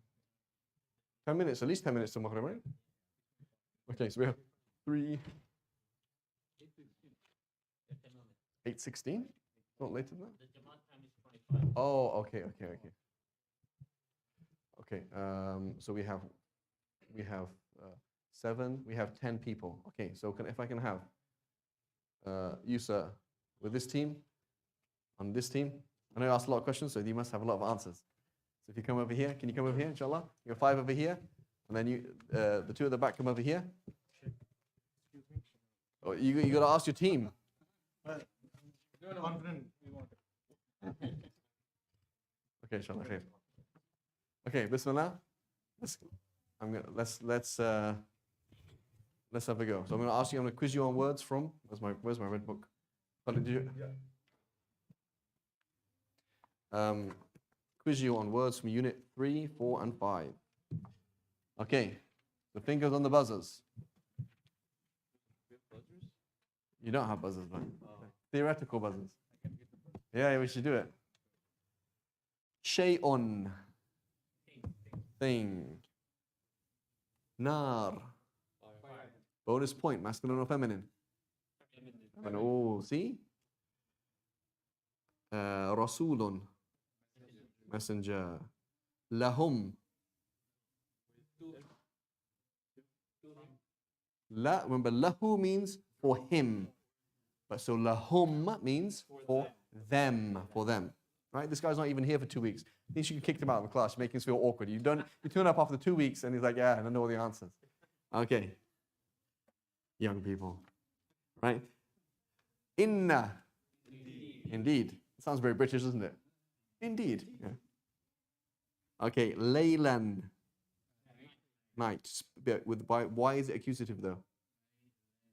10 minutes. At least 10 minutes till Maghrib, right? Okay. So we have 8:16. Not later than that. The Jamaat time is 25. Oh, okay. Okay. So we have 7. We have 10 people. Okay. So if I can have you, sir, with this team, on this team. I know you asked a lot of questions, so you must have a lot of answers. So if you come over here, can you come over here, inshallah? You have 5 over here, and then the 2 at the back come over here. Oh, you got to ask your team. Confident we want it. Okay, inshallah. Khair. Okay, bismillah. Let's have a go. So I'm going to quiz you on words from, where's my red book? Quiz you on words from unit 3, 4, and 5. Okay, the fingers on the buzzers. You don't have buzzers, man. Theoretical buzzers. Yeah, we should do it. Shay'un. Thing. Nar. Bonus point, masculine or feminine? Feminine. Oh, see? Rasulun. Messenger. Lahum. La, remember, lahu means for him. But so lahum means for them. For them. Right? This guy's not even here for 2 weeks. I think you kicked him out of the class, making us feel awkward. You turn up after 2 weeks and he's like, yeah, I don't know all the answers. Okay. Young people. Right? Inna. Indeed. It sounds very British, doesn't it? Indeed. Yeah. Okay, laylan. Night. Why is it accusative though?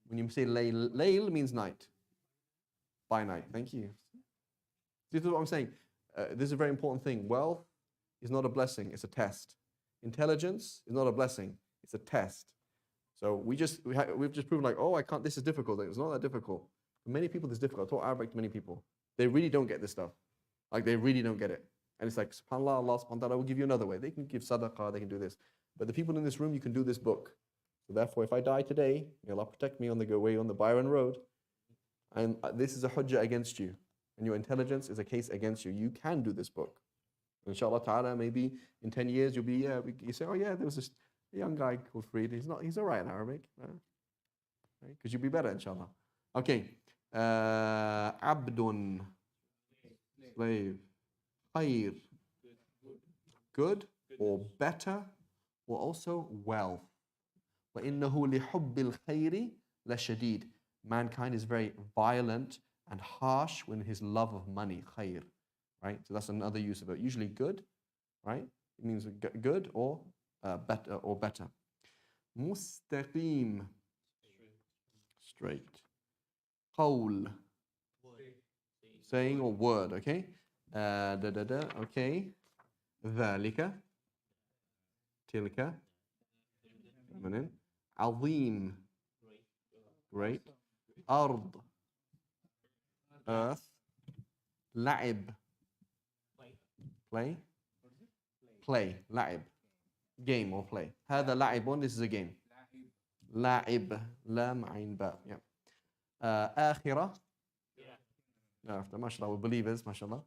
When you say layl means night. By night. Thank you. This is what I'm saying. This is a very important thing. Wealth is not a blessing, it's a test. Intelligence is not a blessing, it's a test. So we've just proven like, oh, I can't, this is difficult. It's not that difficult. For many people, this is difficult. I taught Arabic to many people. They really don't get this stuff. Like they really don't get it. And it's like, subhanAllah, Allah subhanahu wa ta'ala will give you another way. They can give sadaqah, they can do this. But the people in this room, you can do this book. So therefore, if I die today, may Allah protect me on the way on the Byron Road. And this is a hujjah against you. And your intelligence is a case against you. You can do this book. Inshallah ta'ala, maybe in 10 years, you'll be, you say, oh yeah, there was this young guy called Farid. He's all right in Arabic. Because you'll be better, inshallah. Okay. Abdun. Slave. Khair. Good or better or also wealth. وَإِنَّهُ لِحُبِّ الْخَيْرِ لَشَدِيد. Mankind is very violent and harsh when his love of money, khair, right? So that's another use of it. Usually good, right? It means good or better. Mustaqim, straight. Qawl, saying or word, okay? Okay. ذلك, tilka, feminine. Azim, great. Ard, earth. La'ib, play. Play, la'ib, game or play. هذا لعب, this is a game. لعب, لام عين باء. Yeah. آخرة. After, mashallah, we're believers, mashallah.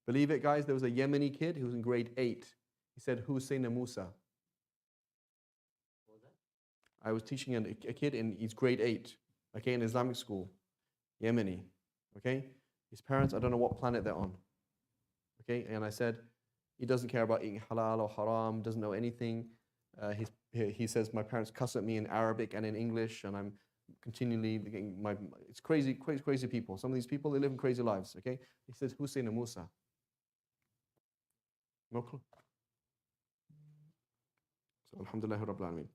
Believe it, guys, there was a Yemeni kid who was in grade 8. He said, Hussein Musa. I was teaching a kid in he's grade 8, okay, in Islamic school, Yemeni, okay? His parents, I don't know what planet they're on, okay? And I said, he doesn't care about eating halal or haram, doesn't know anything. He says, my parents cuss at me in Arabic and in English, and I'm continually getting it's crazy people. Some of these people, they live in crazy lives, okay? He says, Hussein Musa. No clue. So, alhamdulillah rabbil alameen.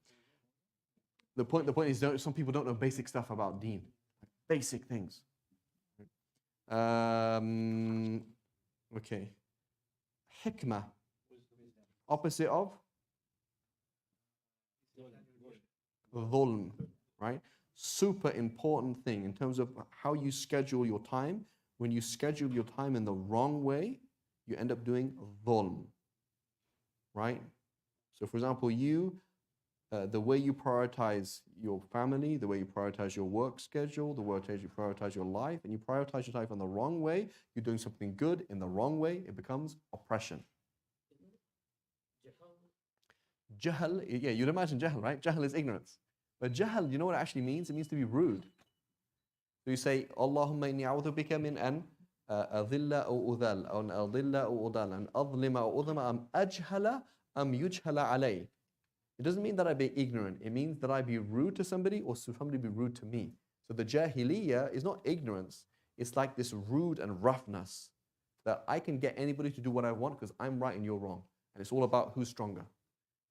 The point is, some people don't know basic stuff about deen. Basic things. Okay. Hikmah. Opposite of? Dhulm. Right? Super important thing in terms of how you schedule your time. When you schedule your time in the wrong way, you end up doing dhulm. Right? So for example, the way you prioritize your family, the way you prioritize your work schedule, the way you prioritize your life, and you prioritize your life in the wrong way, you're doing something good in the wrong way, it becomes oppression. Jahl, yeah, you'd imagine jahl, right? Jahl is ignorance. But jahl, you know what it actually means? It means to be rude. So you say, Allahumma inni a'udhu bika min an adhilla aw udhal, aw an adhilla aw udhal, an adhlima aw udhama, am ajhala, am yujhala alay. It doesn't mean that I be ignorant. It means that I be rude to somebody or somebody be rude to me. So the jahiliyyah is not ignorance. It's like this rude and roughness that I can get anybody to do what I want because I'm right and you're wrong. And it's all about who's stronger.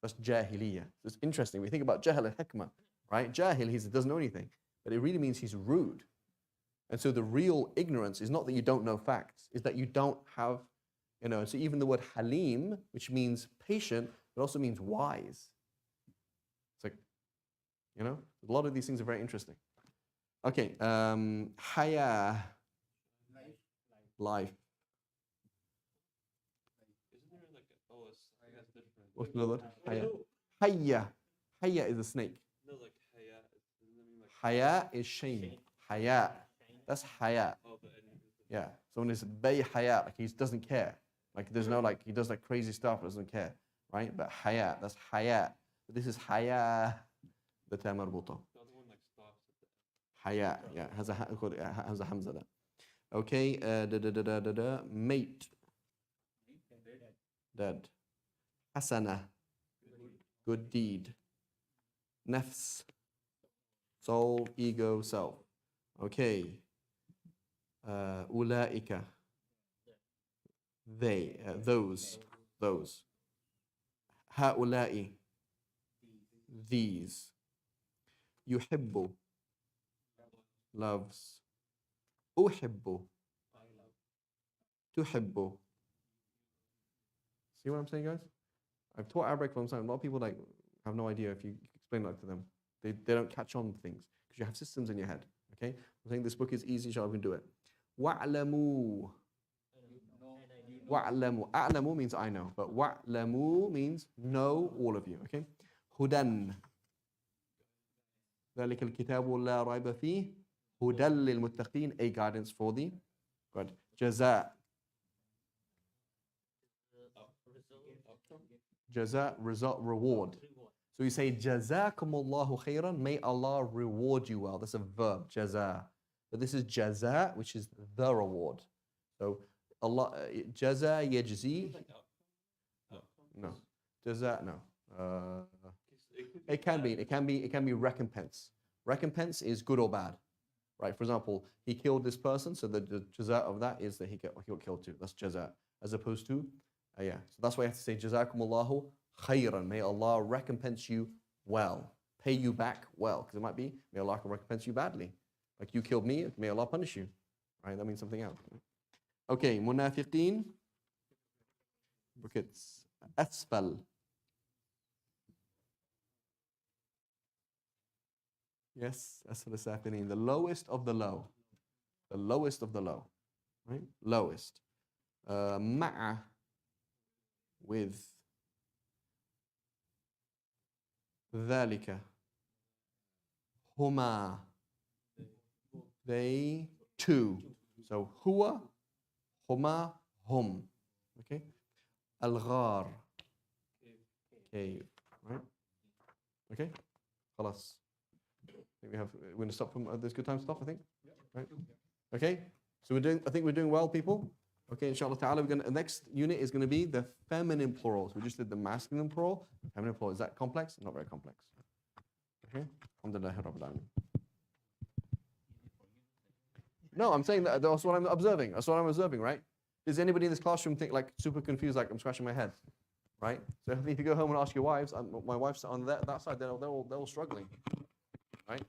That's jahiliyyah. So it's interesting. We think about jahl and hikmah, right? Jahil, he doesn't know anything. But it really means he's rude. And so the real ignorance is not that you don't know facts. It's that you don't have, so even the word halim, which means patient, it also means wise. It's like, a lot of these things are very interesting. Okay, haya, life. Isn't there like that's different? What's another word? Haya. Hayya. Hayya is a snake. No, like haya. Doesn't that mean like Haya is shame. Haya. That's haya. Yeah. So when it's bay haya, like he doesn't care. Like there's no like he does like crazy stuff, doesn't care, right? But haya, that's haya. But this is haya. The ta marbuta. the other one like stops at the Haya. Yeah. Has a hamza there. Okay. Mate. Dead. Hasana. Good deed. Nafs. Soul, ego, self. Okay. Ulaika. They, those. Haulai. These. Yuhibbu. Loves. Uhibbu. Tuhibbu. See what I'm saying, guys? I've taught Arabic for a long time. A lot of people like have no idea if you explain that to them. They don't catch on to things because you have systems in your head. Okay? I'm saying this book is easy, inshallah we can do it. Wa'lamu. Wa'lamu. A'lamu means I know, but wa'lamu means know all of you. Okay? Hudan. ذلك الكتاب لا ريب فيه هدى للمتقين, a guidance for the good. Jaza. Jaza, result, reward. So you say jazakumullahu khairan, may Allah reward you well. That's a verb, jaza. But this is jaza, which is the reward. So Allah, jaza yajzi. No. Jaza, no. It can be recompense. Recompense is good or bad. Right? For example, he killed this person, so the jaza of that is that he got killed too. That's jaza. As opposed to yeah, so that's why you have to say Jazakumullahu khairan. May Allah recompense you well, pay you back well, because it might be may Allah recompense you badly, like you killed me. May Allah punish you. Right? That means something else. Okay, munafiqeen. Brackets asfal. Yes, asfal safilin. The lowest of the low. The lowest of the low. Right? Lowest. Ma'a. With ذلك هما, they two. So huwa, huma, hum. Okay. Al-ghar, cave. Right. Okay. خلاص. We're going to stop from this good time stuff, I think. Right. Okay. So I think we're doing well, people. Okay, inshallah ta'ala, the next unit is going to be the feminine plurals. We just did the masculine plural, feminine plural. Is that complex? Not very complex. Okay, alhamdulillah rabbil alamin. No, I'm saying that's what I'm observing. That's what I'm observing, right? Does anybody in this classroom think like super confused, like I'm scratching my head, right? So if you go home and ask your wives, my wife's on that side, they're all struggling, right?